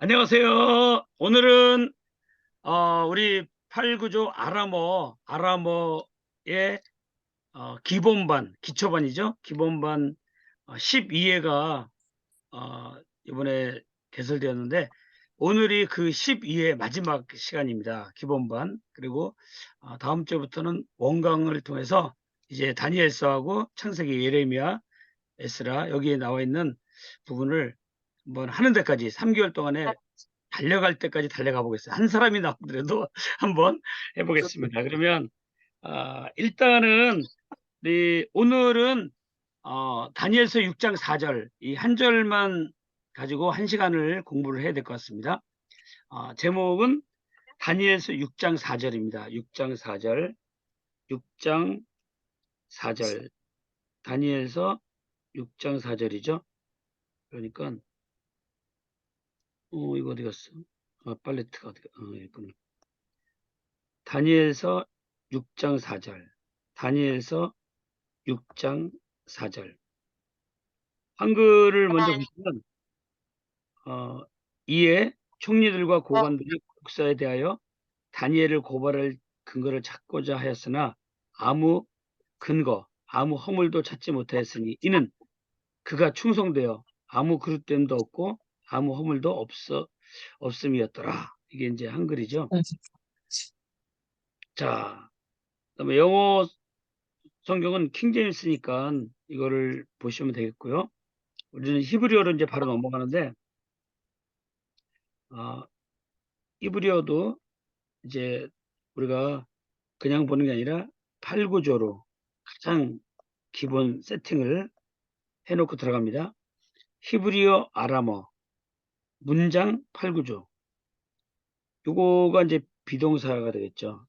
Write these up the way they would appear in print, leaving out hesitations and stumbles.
안녕하세요. 오늘은 우리 8구조 아라모의 기본반, 기초반이죠. 기본반 12회가 이번에 개설되었는데 오늘이 그 12회 마지막 시간입니다. 기본반. 그리고 다음 주부터는 원강을 통해서 이제 다니엘서하고 창세기, 예레미야, 에스라 여기에 나와 있는 부분을 한번 하는 데까지 3개월 동안에 달려갈 때까지 달려가 보겠어요. 한 사람이 나오더라도 한번 해보겠습니다. 그러면 일단은 오늘은 다니엘서 6장 4절 이 한 절만 가지고 1시간을 공부를 해야 될 것 같습니다. 제목은 다니엘서 6장 4절입니다. 6장 4절, 6장 4절, 다니엘서 6장 4절이죠. 그러니까 이거 어디 갔어? 팔레트가 어디? 있구나. 다니엘서 6장 4절. 다니엘서 6장 4절. 한글을 먼저 보시면 이에 총리들과 고관들이 국사에 대하여 다니엘을 고발할 근거를 찾고자 하였으나 아무 근거, 아무 허물도 찾지 못하였으니 이는 그가 충성되어 아무 그릇됨도 없고 아무 허물도 없음이었더라. 이게 이제 한글이죠. 자, 그다음에 영어 성경은 킹제임스니까 이거를 보시면 되겠고요. 우리는 히브리어로 이제 바로 넘어가는데, 히브리어도 이제 우리가 그냥 보는 게 아니라 8구조로 가장 기본 세팅을 해놓고 들어갑니다. 히브리어 아람어 문장 8구조. 요거가 이제 비동사가 되겠죠.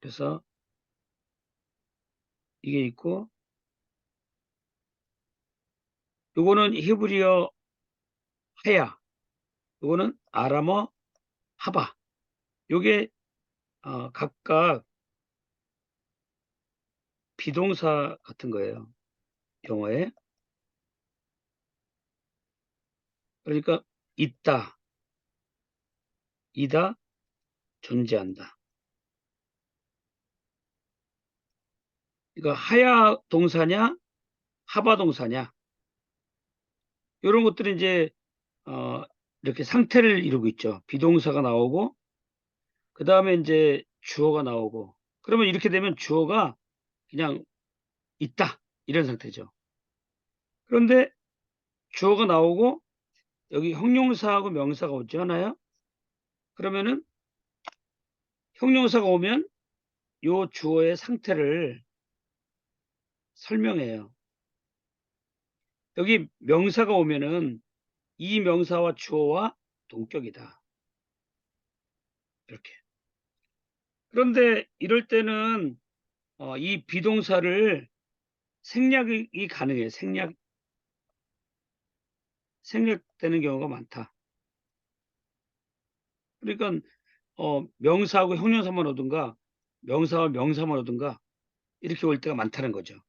그래서 이게 있고, 요거는 히브리어 하야, 요거는 아람어 하바. 요게 각각 비동사 같은 거예요. 영어에. 그러니까 있다, 이다, 존재한다. 그러니까 하야 동사냐, 하바 동사냐. 이런 것들이 이제 이렇게 상태를 이루고 있죠. 비동사가 나오고 그다음에 이제 주어가 나오고 그러면 이렇게 되면 주어가 그냥 있다 이런 상태죠. 그런데 주어가 나오고 여기 형용사하고 명사가 오지 않아요? 그러면은 형용사가 오면 요 주어의 상태를 설명해요. 여기 명사가 오면은 이 명사와 주어와 동격이다. 이렇게. 그런데 이럴 때는 이 비동사를 생략이 가능해요. 생략되는 경우가 많다. 그러니까 명사하고 형용사만 오든가 명사와 명사만 오든가 이렇게 올 때가 많다는 거죠.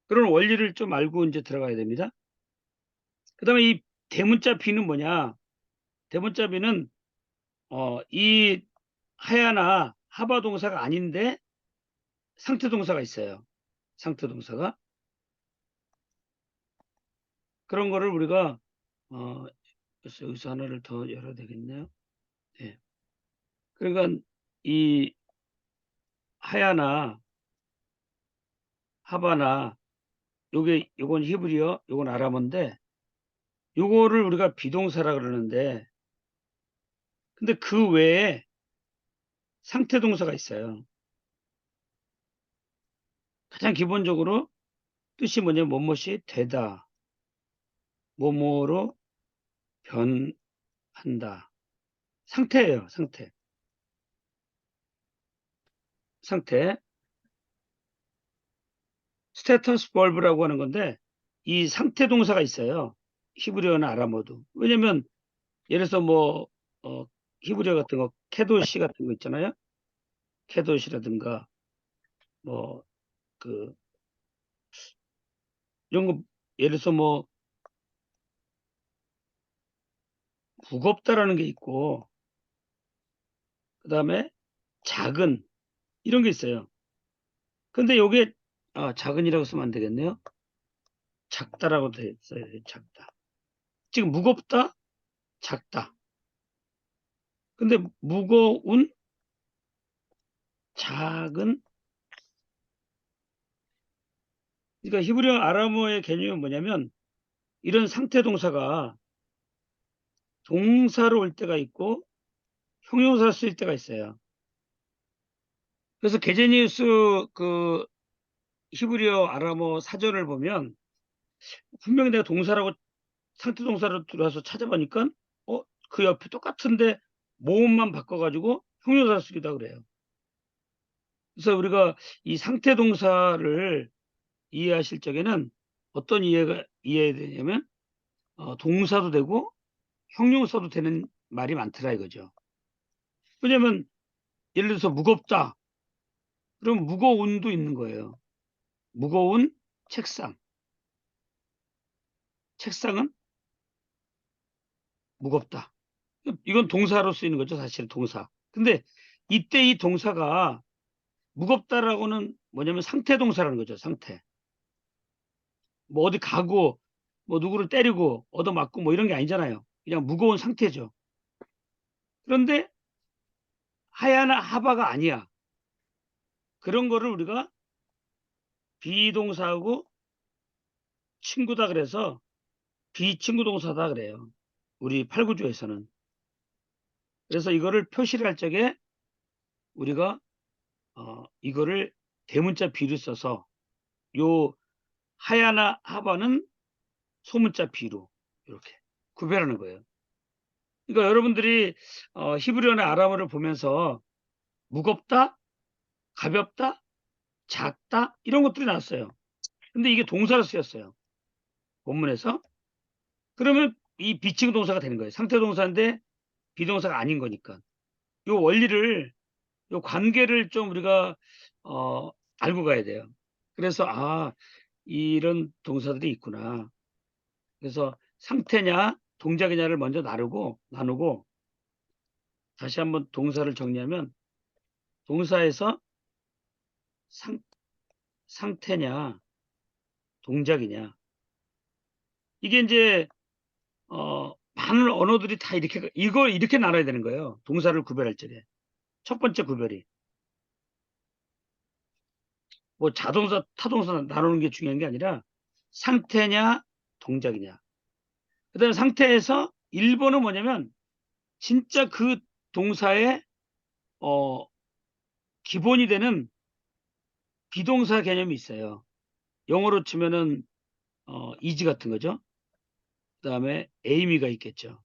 그런 원리를 좀 알고 이제 들어가야 됩니다. 그다음에 이 대문자 비는 뭐냐? 대문자 비는 이 하야나 하바 동사가 아닌데 상태 동사가 있어요. 상태 동사가 그런 거를 우리가 글쎄 여기서 하나를 더 열어야 되겠네요. 네. 그러니까 이 하야나 하바나 요건 히브리어, 요건 아람어인데 요거를 우리가 비동사라 그러는데 근데 그 외에 상태 동사가 있어요. 가장 기본적으로 뜻이 뭐냐면 뭐뭇이 되다, 뭐뭐로 변한다. 상태예요, 상태. 상태. 스테터스 벌브라고 하는 건데 이 상태 동사가 있어요. 히브리어나 아람어도. 왜냐면 예를 들어서 뭐 히브리어 같은 거 케도시 같은 거 있잖아요. 케도시라든가 뭐 그 이런 거 예를 들어서 뭐 무겁다라는 게 있고 그다음에 작은 이런 게 있어요. 근데 요게 작은이라고 쓰면 안 되겠네요. 작다라고 돼 있어요. 작다. 지금 무겁다, 작다. 근데 무거운, 작은. 그러니까 히브리어 아람어의 개념은 뭐냐면 이런 상태 동사가 동사로 올 때가 있고 형용사로 쓰일 때가 있어요. 그래서 게제니우스 그 히브리어 아람어 사전을 보면 분명히 내가 동사라고 상태 동사로 들어와서 찾아보니까 그 옆에 똑같은데 모음만 바꿔 가지고 형용사로 쓰기도 하고 그래요. 그래서 우리가 이 상태 동사를 이해하실 적에는 어떤 이해해야 되냐면 동사도 되고 형용사도 되는 말이 많더라 이거죠. 왜냐면 예를 들어서 무겁다. 그럼 무거운도 있는 거예요. 무거운 책상. 책상은 무겁다. 이건 동사로 쓰이는 거죠. 사실은 동사. 근데 이때 이 동사가 무겁다라고는 뭐냐면 상태 동사라는 거죠. 상태. 뭐 어디 가고 뭐 누구를 때리고 얻어맞고 뭐 이런 게 아니잖아요. 그냥 무거운 상태죠. 그런데 하야나 하바가 아니야. 그런 거를 우리가 비동사하고 친구다 그래서 비친구 동사다 그래요. 우리 8구조에서는. 그래서 이거를 표시를 할 적에 우리가 이거를 대문자 비를 써서 요 하야나 하바는 소문자 비로 이렇게 구별하는 거예요. 그러니까 여러분들이 히브리어나 아람어를 보면서 무겁다, 가볍다, 작다 이런 것들이 나왔어요. 근데 이게 동사로 쓰였어요. 본문에서. 그러면 이 비칭 동사가 되는 거예요. 상태 동사인데 비동사가 아닌 거니까. 요 원리를 요 관계를 좀 우리가 알고 가야 돼요. 그래서 이런 동사들이 있구나. 그래서 상태냐 동작이냐를 먼저 나누고 다시 한번 동사를 정리하면 동사에서 상태냐 동작이냐 이게 이제 많은 언어들이 다 이걸 이렇게 나눠야 되는 거예요. 동사를 구별할 적에. 첫 번째 구별이. 뭐 자동사, 타동사 나누는 게 중요한 게 아니라 상태냐 동작이냐. 그다음에 상태에서 1번은 뭐냐면 진짜 그 동사의 어 기본이 되는 비동사 개념이 있어요. 영어로 치면은 is 같은 거죠. 그다음에 amy가 있겠죠.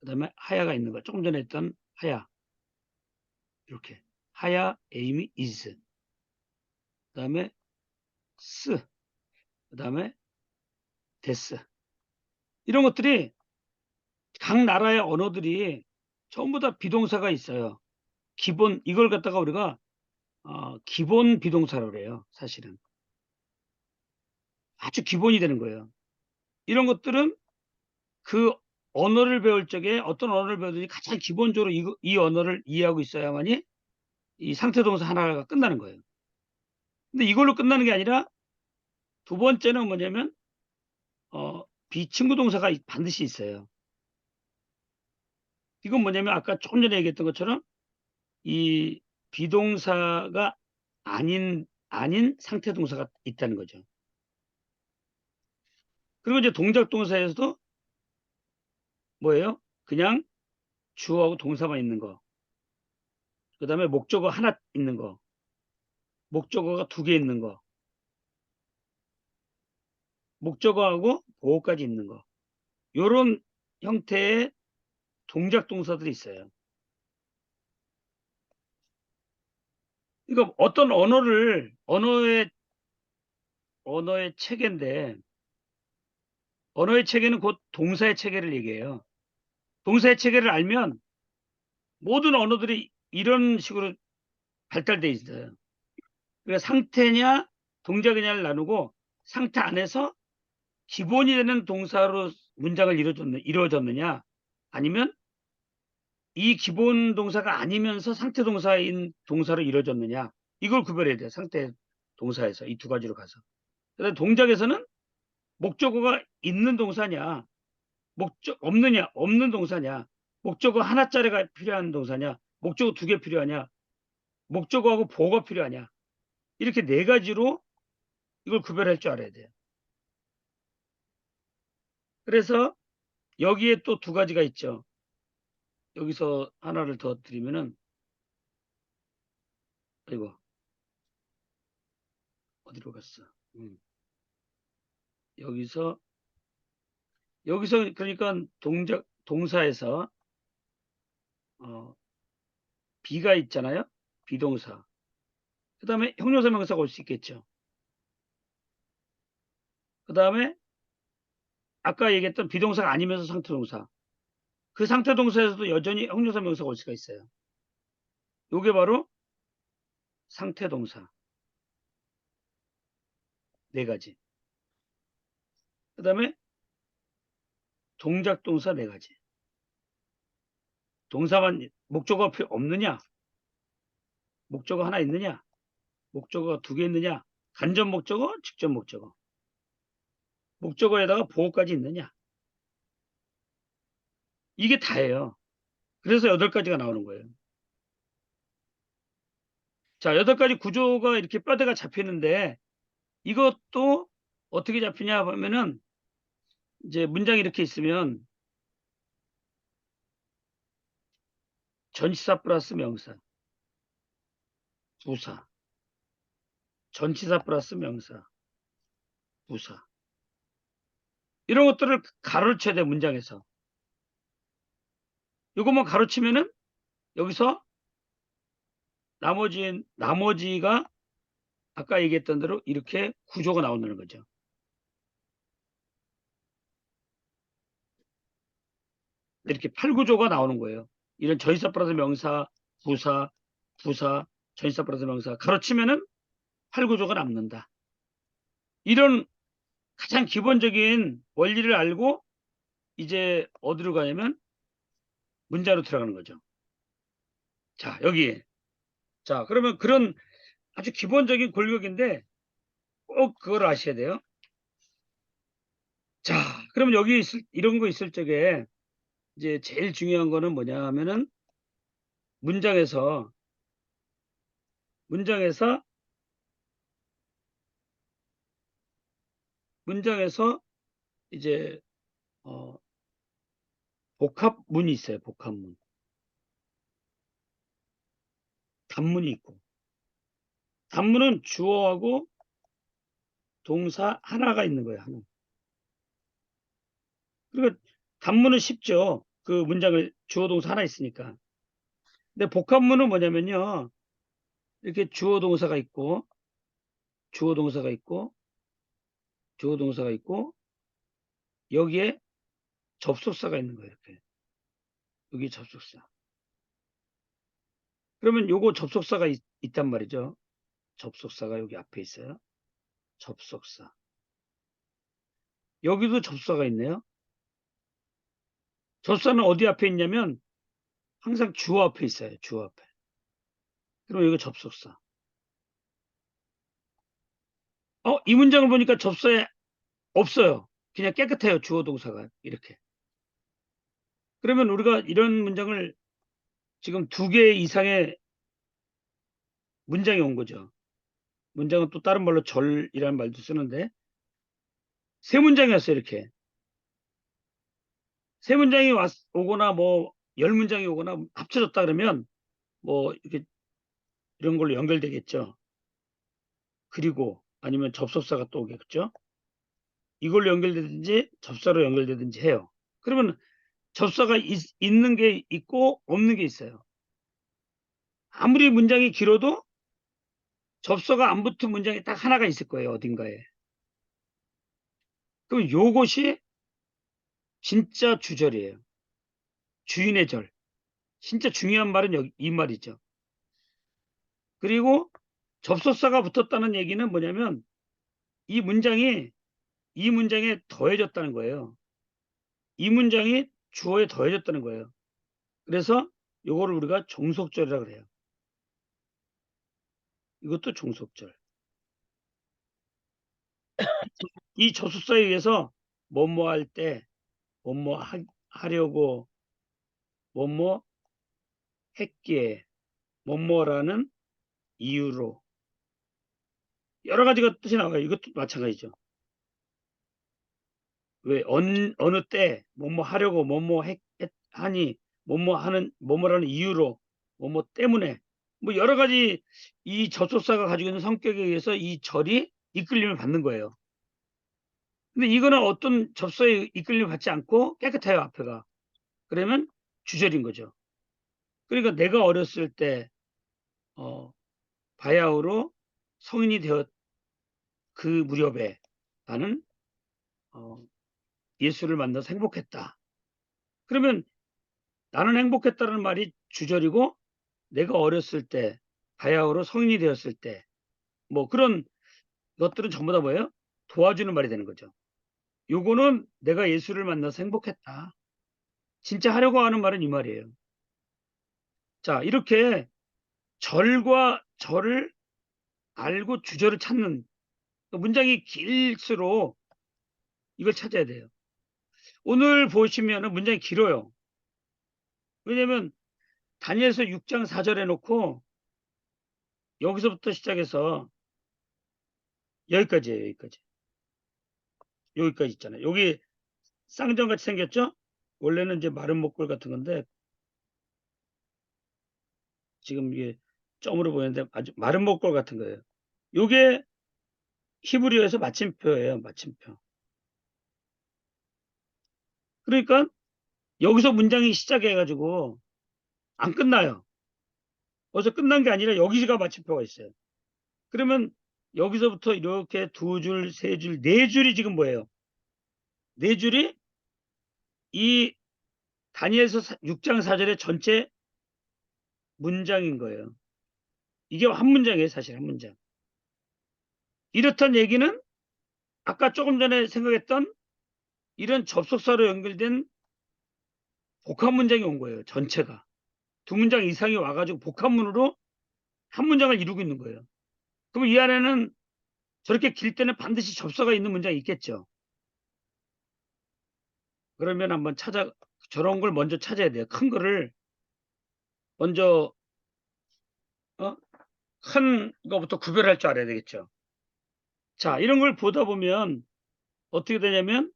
그다음에 하야가 있는 거. 조금 전에 했던 하야. 이렇게. 하야, amy, is. 그다음에 s. 그다음에 this. 이런 것들이 각 나라의 언어들이 전부 다 비동사가 있어요. 기본 이걸 갖다가 우리가 기본 비동사라고 그래요. 사실은. 아주 기본이 되는 거예요. 이런 것들은 그 언어를 배울 적에 어떤 언어를 배우든지 가장 기본적으로 이 언어를 이해하고 있어야만이 이 상태 동사 하나가 끝나는 거예요. 근데 이걸로 끝나는 게 아니라 두 번째는 뭐냐면 비친구 동사가 반드시 있어요. 이건 뭐냐면 아까 조금 전에 얘기했던 것처럼 이 비동사가 아닌 상태 동사가 있다는 거죠. 그리고 이제 동작 동사에서도 뭐예요? 그냥 주어하고 동사만 있는 거. 그다음에 목적어 하나 있는 거. 목적어가 두 개 있는 거. 목적어하고 보호까지 있는 거. 요런 형태의 동작 동사들이 있어요. 그러니까 어떤 언어의 체계인데 언어의 체계는 곧 동사의 체계를 얘기해요. 동사의 체계를 알면 모든 언어들이 이런 식으로 발달돼 있어요. 그러니까 상태냐 동작이냐를 나누고 상태 안에서 기본이 되는 동사로 문장을 이루어졌느냐 아니면 이 기본 동사가 아니면서 상태 동사인 동사로 이루어졌느냐, 이걸 구별해야 돼요. 상태 동사에서 이 두 가지로 가서. 그다음에 동작에서는 목적어가 있는 동사냐, 목적 없느냐, 없는 동사냐, 목적어 하나짜리가 필요한 동사냐, 목적어 2개 필요하냐, 목적어하고 보어가 필요하냐, 이렇게 4가지로 이걸 구별할 줄 알아야 돼요. 그래서 여기에 또 2가지가 있죠. 여기서 하나를 더 드리면은, 아이고, 어디로 갔어? 여기서 그러니까 동사에서 비가 있잖아요. 비동사. 그다음에 형용사 명사가 올 수 있겠죠. 그다음에 아까 얘기했던 비동사가 아니면서 상태 동사. 그 상태 동사에서도 여전히 형용사 명사가 올 수가 있어요. 요게 바로 상태 동사 4가지. 그다음에 동작 동사 4가지. 동사만 목적어가 없느냐? 목적어 하나 있느냐? 목적어가 2개 있느냐? 간접 목적어, 직접 목적어. 목적어에다가 보어까지 있느냐? 이게 다예요. 그래서 8가지가 나오는 거예요. 자, 8가지 구조가 이렇게 뼈대가 잡히는데, 이것도 어떻게 잡히냐 하면은 이제 문장이 이렇게 있으면 전치사 플러스 명사, 부사, 전치사 플러스 명사, 부사, 이런 것들을 가로쳐야 돼. 문장에서 이것만 가로치면은 여기서 나머지가 아까 얘기했던 대로 이렇게 구조가 나오는 거죠. 이렇게 8구조가 나오는 거예요. 이런 전치사 플러스 명사, 부사, 전치사 플러스 명사 가로치면은 8구조가 남는다. 이런 가장 기본적인 원리를 알고 이제 어디로 가냐면 문자로 들어가는 거죠. 자, 여기. 자, 그러면 그런 아주 기본적인 골격인데 꼭 그걸 아셔야 돼요. 자, 그러면 여기 이런 거 있을 적에 이제 제일 중요한 거는 뭐냐 하면은 문장에서 이제 복합문이 있어요. 복합문. 단문이 있고. 단문은 주어하고 동사 하나가 있는 거예요. 하나. 그러니까 단문은 쉽죠. 그 문장을 주어 동사 하나 있으니까. 근데 복합문은 뭐냐면요. 이렇게 주어 동사가 있고 여기에 접속사가 있는 거예요. 이렇게. 여기 접속사. 그러면 요거 접속사가 있단 말이죠. 접속사가 여기 앞에 있어요. 접속사. 여기도 접속사가 있네요. 접속사는 어디 앞에 있냐면 항상 주어 앞에 있어요. 주어 앞에. 그럼 여기 접속사. 이 문장을 보니까 접속사에 없어요. 그냥 깨끗해요. 주어 동사가 이렇게. 그러면 우리가 이런 문장을 지금 2개 이상의 문장이 온 거죠. 문장은 또 다른 말로 절이라는 말도 쓰는데 3문장이었어요. 이렇게. 3문장이 오거나 뭐 10문장이 오거나 합쳐졌다 그러면 뭐 이렇게 이런 걸로 연결되겠죠. 그리고 아니면 접속사가 또 오겠죠. 이걸로 연결되든지 접사로 연결되든지 해요. 그러면 접사가 있는 게 있고 없는 게 있어요. 아무리 문장이 길어도 접사가 안 붙은 문장이 딱 하나가 있을 거예요. 어딘가에. 그럼 요것이 진짜 주절이에요. 주인의 절. 진짜 중요한 말은 이 말이죠. 그리고 접속사가 붙었다는 얘기는 뭐냐면 이 문장에 더해졌다는 거예요. 이 문장이 주어에 더해졌다는 거예요. 그래서 요거를 우리가 종속절이라 그래요. 이것도 종속절. 이 접속사에 의해서 뭐뭐 할 때, 뭐뭐 하려고, 뭐뭐 했기에, 뭐뭐라는 이유로 여러 가지가 뜻이 나와요. 이것도 마찬가지죠. 왜 어느 때 뭐뭐 하려고 하니 뭐뭐라는 이유로 뭐뭐 때문에 뭐 여러 가지 이 접속사가 가지고 있는 성격에 의해서 이 절이 이끌림을 받는 거예요. 근데 이거는 어떤 접속에 이끌림을 받지 않고 깨끗해요, 앞에가. 그러면 주절인 거죠. 그러니까 내가 어렸을 때 바야흐로 성인이 되었 그 무렵에 나는 어 예수를 만나서 행복했다. 그러면 나는 행복했다는 말이 주절이고 내가 어렸을 때 바야흐로 성인이 되었을 때 뭐 그런 것들은 전부 다 뭐예요? 도와주는 말이 되는 거죠. 요거는 내가 예수를 만나서 행복했다. 진짜 하려고 하는 말은 이 말이에요. 자, 이렇게 절과 절을 알고 주절을 찾는 문장이 길수록 이걸 찾아야 돼요. 오늘 보시면은 문장이 길어요. 왜냐면 다니엘서 6장 4절 해놓고 여기서부터 시작해서 여기까지예요. 여기까지. 여기까지 있잖아요. 여기 쌍정같이 생겼죠? 원래는 이제 마른 목골 같은 건데 지금 이게 점으로 보이는데 아주 마른 목골 같은 거예요. 요게 히브리어에서 마침표예요. 마침표. 그러니까 여기서 문장이 시작해 가지고 안 끝나요. 어디서 끝난 게 아니라 여기가 마침표가 있어요. 그러면 여기서부터 이렇게 두 줄, 세 줄, 네 줄이 지금 뭐예요? 네 줄이 이 다니엘서 6장 4절의 전체 문장인 거예요. 이게 한 문장이에요. 사실 한 문장. 이렇단 얘기는 아까 조금 전에 생각했던 이런 접속사로 연결된 복합 문장이 온 거예요. 전체가. 두 문장 이상이 와 가지고 복합문으로 한 문장을 이루고 있는 거예요. 그럼 이 안에는 저렇게 길 때는 반드시 접사가 있는 문장이 있겠죠. 그러면 한번 저런 걸 먼저 찾아야 돼요. 큰 거를 먼저 큰 거부터 구별할 줄 알아야 되겠죠. 자, 이런 걸 보다 보면 어떻게 되냐면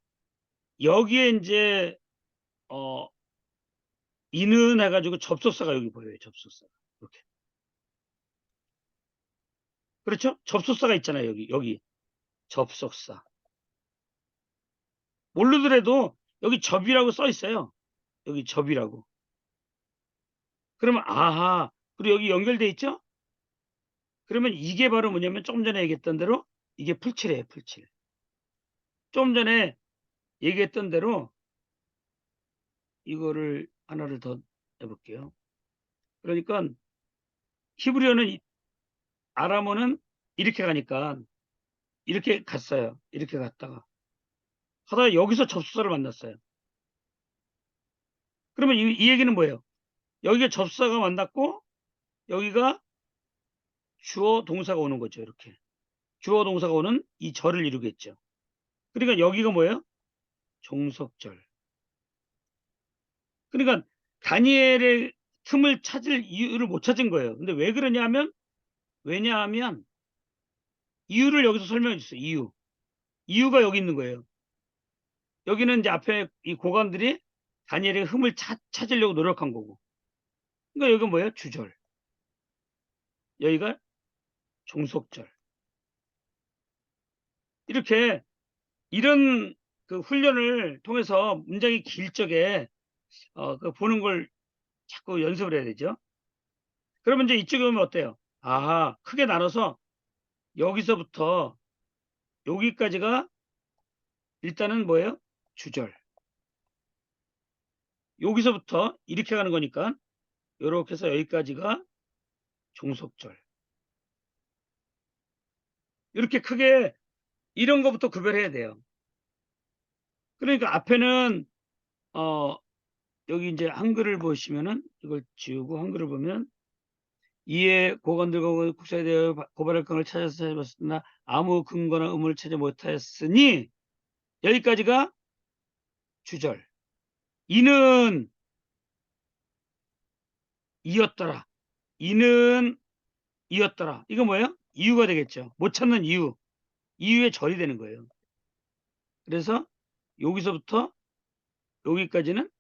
여기에 인제 어 인은 해 가지고 접속사가 여기 보여요, 접속사가. 이렇게. 그렇죠? 접속사가 있잖아요, 여기. 접속사. 모르더라도 여기 접이라고 써 있어요. 여기 접이라고. 그러면 아하. 그리고 여기 연결돼 있죠? 그러면 이게 바로 뭐냐면 조금 전에 얘기했던 대로 이게 풀칠이에요, 풀칠. 좀 전에 얘기했던 대로 이거를 하나를 더 해 볼게요. 그러니깐 히브리어는 아람어는 이렇게 가니까 이렇게 갔어요. 이렇게 갔다가 하다가 여기서 접속사를 만났어요. 그러면 이 얘기는 뭐예요? 여기가 접속사가 만났고 여기가 주어 동사가 오는 거죠, 이렇게. 주어 동사가 오는 이 절을 이루겠죠. 그러니까 여기가 뭐예요? 종속절. 그러니까 다니엘의 틈을 찾을 이유를 못 찾은 거예요. 근데 왜 그러냐 왜냐하면 이유를 여기서 설명해 줬어요. 이유가 여기 있는 거예요. 여기는 이제 앞에 이 고관들이 다니엘의 흠을 찾으려고 노력한 거고. 그러니까 여기가 뭐예요? 주절. 여기가 종속절. 이렇게 이런 그 훈련을 통해서 문장이 길 적에 그 보는 걸 자꾸 연습을 해야 되죠. 그러면 이제 이쪽에 오면 어때요? 아하, 크게 나눠서 여기서부터 여기까지가 일단은 뭐예요? 주절. 여기서부터 이렇게 가는 거니까 요렇게 해서 여기까지가 종속절. 이렇게 크게 이런 거부터 구별해야 돼요. 그러니까 앞에는 어 여기 이제 한글을 보시면은 이걸 지우고 한글을 보면 이에 고관들과 국사에 대하여 고발할 건을 찾았으나 아무 근거나 의문을 찾지 못하였으니 여기까지가 주절. 이는 이었더라. 이는 이었더라. 이거 뭐예요? 이유가 되겠죠. 못 찾는 이유. 이유의 절이 되는 거예요. 그래서 여기서부터 여기까지는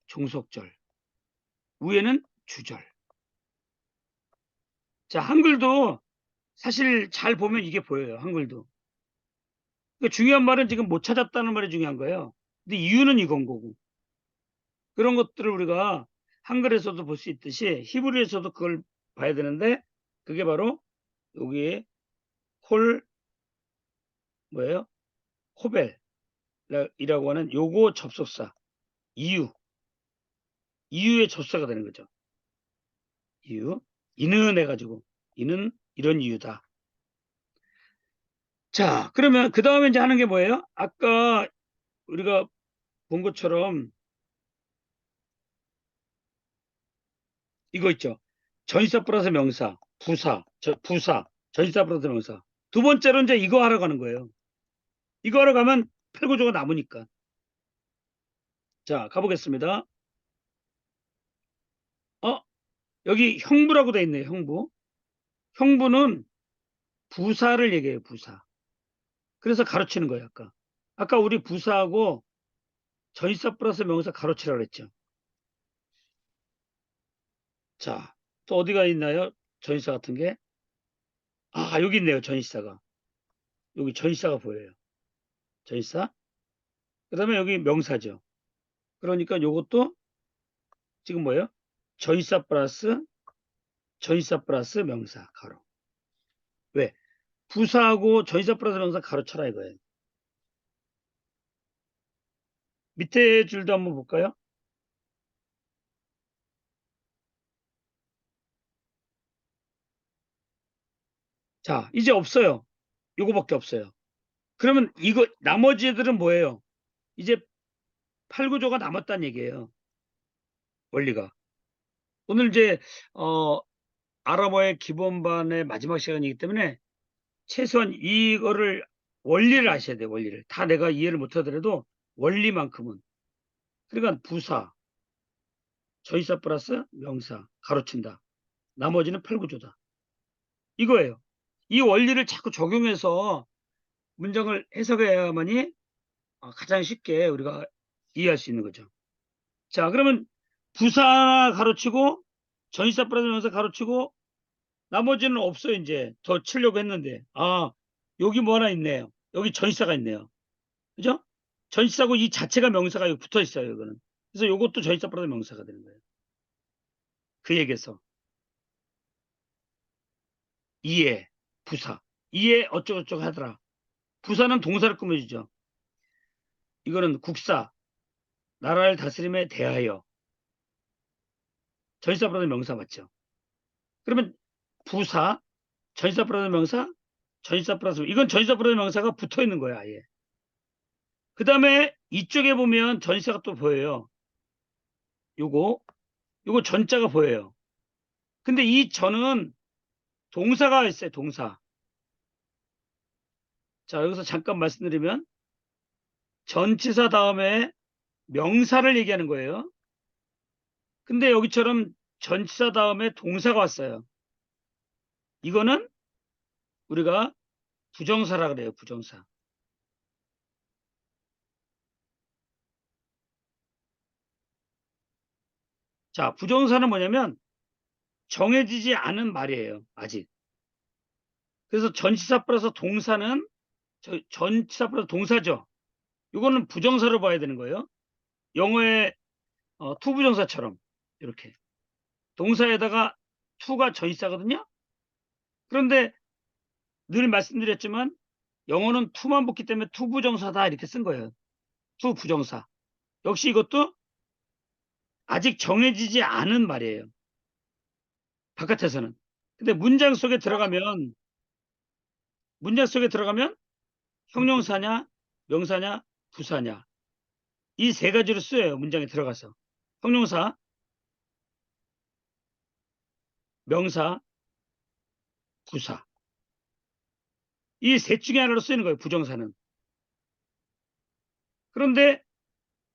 종속절. 위에는 주절. 자, 한글도 사실 잘 보면 이게 보여요. 한글도. 그러니까 중요한 말은 지금 못 찾았다는 말이 중요한 거예요. 근데 이유는 이건 거고. 그런 것들을 우리가 한글에서도 볼 수 있듯이 히브리에서도 그걸 봐야 되는데 그게 바로 여기에 콜 뭐예요? 코벨이라고 하는 요거 접속사 이유의 접속사가 되는 거죠. 이유 이는 해가지고 이는 이런 이유다. 자, 그러면 그 다음에 이제 하는 게 뭐예요? 아까 우리가 본 것처럼 이거 있죠. 전치사 플러스 명사, 부사, 전치사 플러스 명사. 두 번째로 이제 이거 하러 가는 거예요. 이거 하러 가면 팔구조가 남으니까. 자, 가보겠습니다. 여기 형부라고 돼 있네요. 형부. 형부는 부사를 얘기해요. 부사. 그래서 가로치는 거예요. 아까 우리 부사하고 전치사 플러스 명사 가로치라고 그랬죠. 자, 또 어디가 있나요? 전치사 같은 게. 여기 있네요. 전치사가. 여기 전치사가 보여요. 전치사. 그 다음에 여기 명사죠. 그러니까 요것도 지금 뭐예요? 전치사 플러스 명사 가로. 왜? 부사하고 전치사 플러스 명사 가로쳐라 이거예요. 밑에 줄도 한번 볼까요? 자, 이제 없어요. 요거밖에 없어요. 그러면 이거 나머지 애들은 뭐예요? 이제 8, 9조가 남았다는 얘기예요. 원리가. 오늘 이제 아랍어의 기본반의 마지막 시간이기 때문에 최소한 이거를 원리를 아셔야 돼요. 원리를. 다 내가 이해를 못하더라도 원리만큼은. 그러니까 부사, 전치사 플러스 명사 가로친다. 나머지는 8, 9조다. 이거예요. 이 원리를 자꾸 적용해서 문장을 해석해야만이 가장 쉽게 우리가 이해할 수 있는 거죠. 자, 그러면 부사 가로치고 전치사 플러스 명사 가로치고 나머지는 없어요. 이제 더 치려고 했는데 여기 뭐 하나 있네요. 여기 전치사가 있네요. 그죠? 전치사고 이 자체가 명사가 여기 붙어 있어요. 이거는. 그래서 이것도 전치사 플러스 명사가 되는 거예요. 그 얘기에서 이해 부사 이해 어쩌고저쩌고 하더라. 부사는 동사를 꾸며주죠. 이거는 국사 나라를 다스림에 대하여 전치사 플러스 명사 맞죠? 그러면 부사 전치사 플러스 명사 전치사 플러스 이건 전치사 플러스 명사가 붙어 있는 거야. 아예. 그 다음에 이쪽에 보면 전치사가 또 보여요. 요거 전자가 보여요. 근데 이 전은 동사가 있어요. 동사. 자, 여기서 잠깐 말씀드리면 전치사 다음에 명사를 얘기하는 거예요. 근데 여기처럼 전치사 다음에 동사가 왔어요. 이거는 우리가 부정사라 그래요. 부정사. 자, 부정사는 뭐냐면 정해지지 않은 말이에요. 아직. 그래서 전치사 플러스 동사는 전치사 플러스 동사죠. 이거는 부정사로 봐야 되는 거예요. 영어의 투부정사처럼 이렇게 동사에다가 투가 전치사거든요. 그런데 늘 말씀드렸지만 영어는 투만 붙기 때문에 투부정사다 이렇게 쓴 거예요. 투부정사. 역시 이것도 아직 정해지지 않은 말이에요. 바깥에서는. 근데 문장 속에 들어가면 형용사냐 명사냐 부사냐 이 세 가지로 쓰여요. 문장에 들어가서. 형용사, 명사, 부사. 이 셋 중에 하나로 쓰이는 거예요. 부정사는. 그런데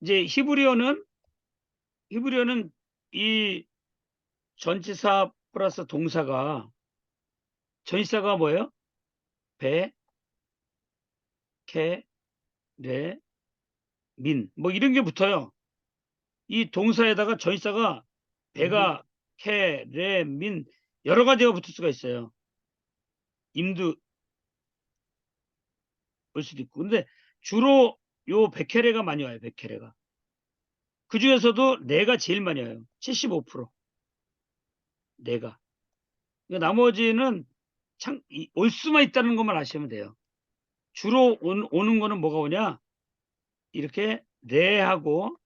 이제 히브리어는 이 전치사 플러스 동사가 전치사가 뭐예요? 배, 캐, 레, 민. 뭐 이런 게 붙어요. 이 동사에다가 전치사가 배가, 캐, 레, 민 여러 가지가 붙을 수가 있어요. 임도 올 수도 있고. 근데 주로 요 백캐레가 많이 와요. 백캐레가. 그중에서도 내가 제일 많이 와요. 75%. 내가. 그러니까 나머지는 올 수만 있다는 것만 아시면 돼요. 주로 오는 거는 뭐가 오냐? 이렇게 내하고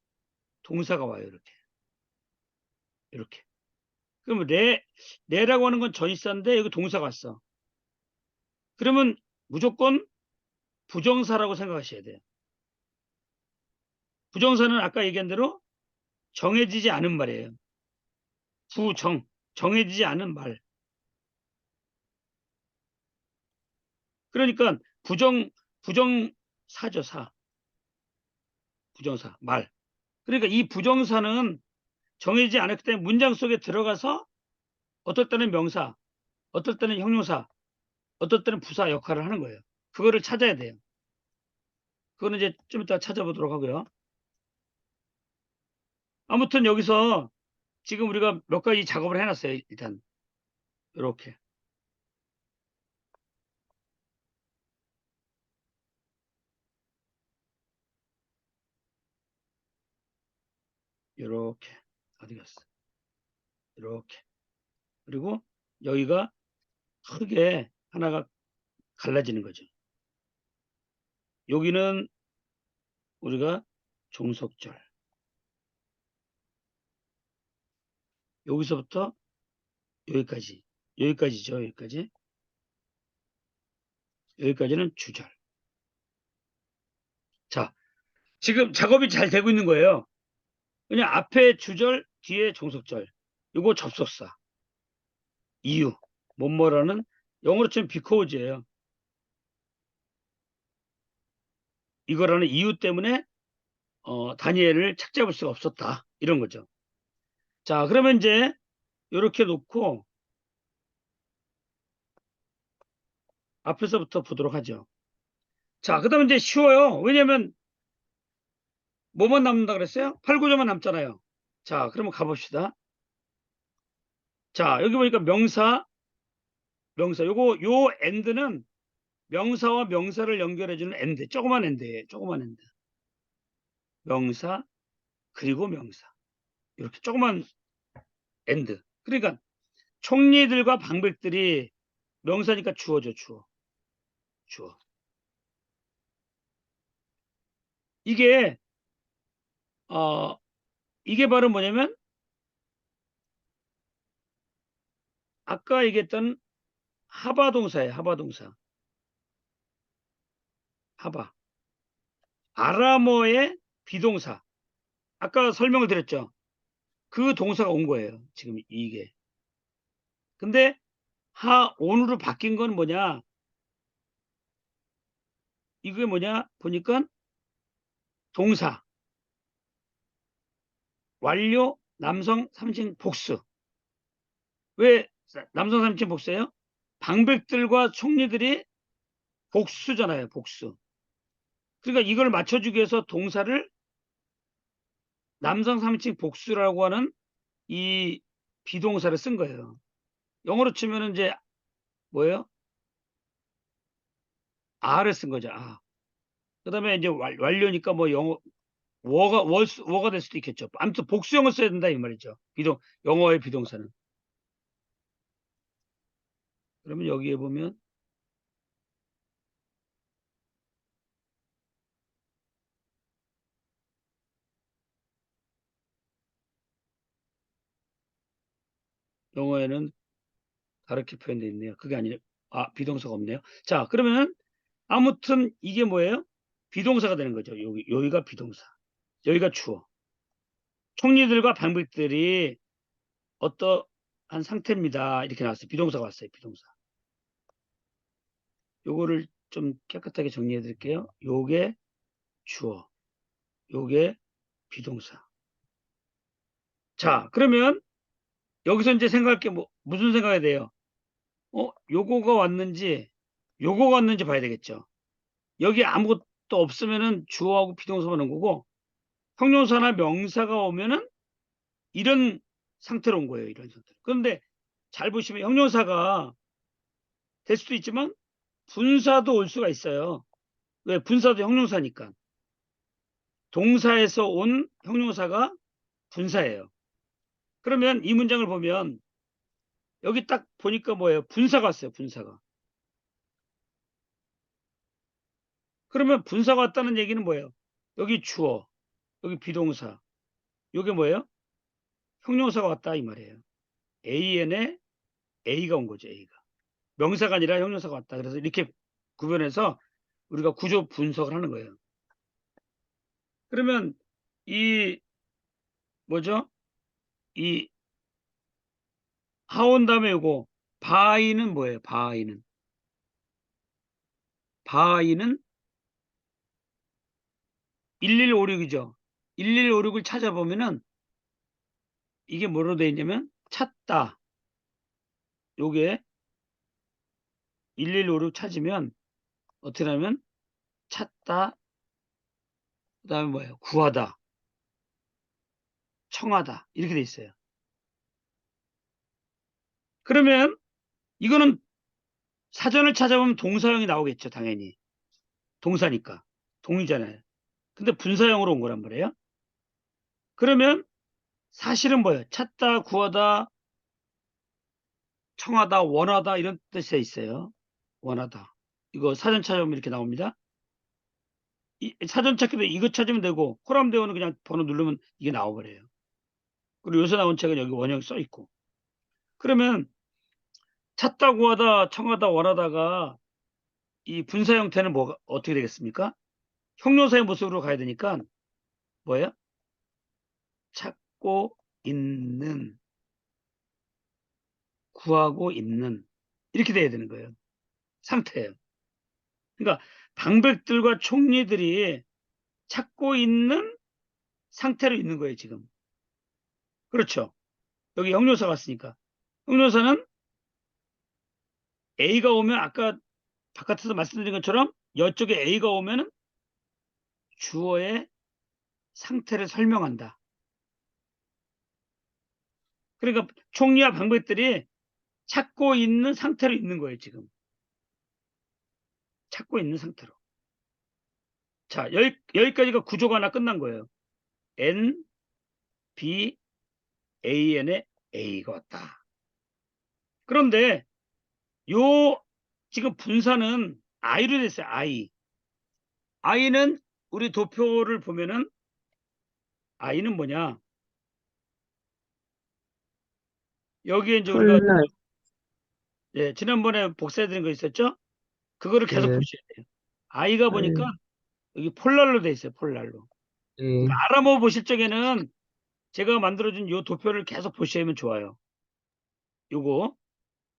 동사가 와요. 이렇게. 이렇게. 그러면 내라고 하는 건 전치사인데 여기 동사가 왔어. 그러면 무조건 부정사라고 생각하셔야 돼요. 부정사는 아까 얘기한 대로 정해지지 않은 말이에요. 정해지지 않은 말. 그러니까 부정사죠, 사. 부정사, 말. 그러니까 이 부정사는 정해지지 않았기 때문에 문장 속에 들어가서 어떨 때는 명사, 어떨 때는 형용사, 어떨 때는 부사 역할을 하는 거예요. 그거를 찾아야 돼요. 그거는 이제 좀 이따 찾아보도록 하고요. 아무튼 여기서 지금 우리가 몇 가지 작업을 해놨어요. 일단 이렇게. 이렇게. 어디 갔어? 이렇게. 그리고 여기가 크게 하나가 갈라지는 거죠. 여기는 우리가 종속절. 여기서부터 여기까지. 여기까지죠. 여기까지. 여기까지는 주절. 자, 지금 작업이 잘 되고 있는 거예요. 그냥 앞에 주절, 뒤에 종속절. 이거 접속사. 이유. 뭐뭐라는 영어로 치면 because 이거라는 이유 때문에 다니엘을 착잡을 수가 없었다. 이런 거죠. 자, 그러면 이제 이렇게 놓고 앞에서부터 보도록 하죠. 자, 그 다음에 이제 쉬워요. 왜냐면 뭐만 남는다 그랬어요? 8, 9점만 남잖아요. 자, 그러면 가봅시다. 자, 여기 보니까 명사. 요 end는 명사와 명사를 연결해주는 end. 조그만 end예요. 조그만 end. 명사, 그리고 명사. 이렇게 조그만 end. 그러니까 총리들과 방백들이 명사니까 주어죠. 주어. 이게 어 이게 바로 뭐냐면 아까 얘기했던 하바 동사예요. 하바 동사. 하바. 아람어의 비동사. 아까 설명을 드렸죠. 그 동사가 온 거예요. 지금 이게. 근데 온으로 바뀐 건 뭐냐? 이게 뭐냐? 보니까 동사, 완료, 남성, 삼칭, 복수. 왜 남성, 삼칭, 복수예요? 방백들과 총리들이 복수잖아요. 복수. 그러니까 이걸 맞춰주기 위해서 동사를 남성, 삼칭, 복수라고 하는 이 비동사를 쓴 거예요. 영어로 치면은 이제 뭐예요? R을 쓴 거죠. 그다음에 이제 완료니까 뭐 워가 될 수도 있겠죠. 아무튼 복수형을 써야 된다 이 말이죠. 영어의 비동사는. 그러면 여기에 보면 영어에는 다르게 표현되어 있네요. 그게 아니라 비동사가 없네요. 자, 그러면 아무튼 이게 뭐예요? 비동사가 되는 거죠. 여기가 비동사. 여기가 주어. 총리들과 방백들이 어떠한 상태입니다. 이렇게 나왔어요. 비동사가 왔어요. 비동사. 요거를 좀 깨끗하게 정리해 드릴게요. 요게 주어, 요게 비동사. 자, 그러면 여기서 이제 생각할 게 무슨 생각이 돼요? 요거가 왔는지 요거가 왔는지 봐야 되겠죠. 여기 아무것도 없으면은 주어하고 비동사만 온 거고, 형용사나 명사가 오면은 이런 상태로 온 거예요. 이런 상태로. 그런데 잘 보시면 형용사가 될 수도 있지만 분사도 올 수가 있어요. 왜? 분사도 형용사니까. 동사에서 온 형용사가 분사예요. 그러면 이 문장을 보면 여기 딱 보니까 뭐예요? 분사가 왔어요. 분사가. 그러면 분사가 왔다는 얘기는 뭐예요? 여기 주어, 여기 비동사. 요게 뭐예요? 형용사가 왔다 이 말이에요. AN에 A가 온 거죠. A가. 명사가 아니라 형용사가 왔다. 그래서 이렇게 구별해서 우리가 구조 분석을 하는 거예요. 그러면 이 뭐죠? 이 하온 다음에 요거 바이는 뭐예요? 바이는 1156이죠. 1156을 찾아보면은 이게 뭐로 되어 있냐면 찾다. 요게 1156 찾으면 어떻게 하면 찾다. 그다음에 뭐예요? 구하다, 청하다 이렇게 돼 있어요. 그러면 이거는 사전을 찾아보면 동사형이 나오겠죠. 당연히. 동사니까. 동이잖아요. 근데 분사형으로 온 거란 말이에요. 그러면 사실은 뭐예요? 찾다, 구하다, 청하다, 원하다 이런 뜻이 있어요. 원하다. 이거 사전 찾아보면 이렇게 나옵니다. 사전 찾기도 이거 찾으면 되고 호람대어는 그냥 번호 누르면 이게 나와버려요. 그리고 요새 나온 책은 여기 원형 써 있고. 그러면 찾다, 구하다, 청하다, 원하다가 이 분사 형태는 뭐가 어떻게 되겠습니까? 형용사의 모습으로 가야 되니까 뭐예요? 찾고 있는, 구하고 있는 이렇게 돼야 되는 거예요. 상태예요. 그러니까 방백들과 총리들이 찾고 있는 상태로 있는 거예요, 지금. 그렇죠. 여기 형용사가 왔으니까. 형용사는 A가 오면 아까 바깥에서 말씀드린 것처럼 이쪽에 A가 오면은 주어의 상태를 설명한다. 그러니까 총리와 방백들이 찾고 있는 상태로 있는 거예요, 지금. 찾고 있는 상태로. 자, 여기까지가 구조가 하나 끝난 거예요. N, B, AN의 A가 왔다. 그런데 요 지금 분사는 I로 됐어요. I. I는 우리 도표를 보면은 I는 뭐냐? 여기에 이제 우리가 폴라, 지난번에 복사해 드린 거 있었죠? 그거를 계속 네, 보셔야 돼요. I가 보니까 네, 여기 폴랄로 돼 있어요. 폴랄로. 그러니까 네. 알아보 보실 적에는 제가 만들어준 요 도표를 계속 보시면 좋아요. 요거.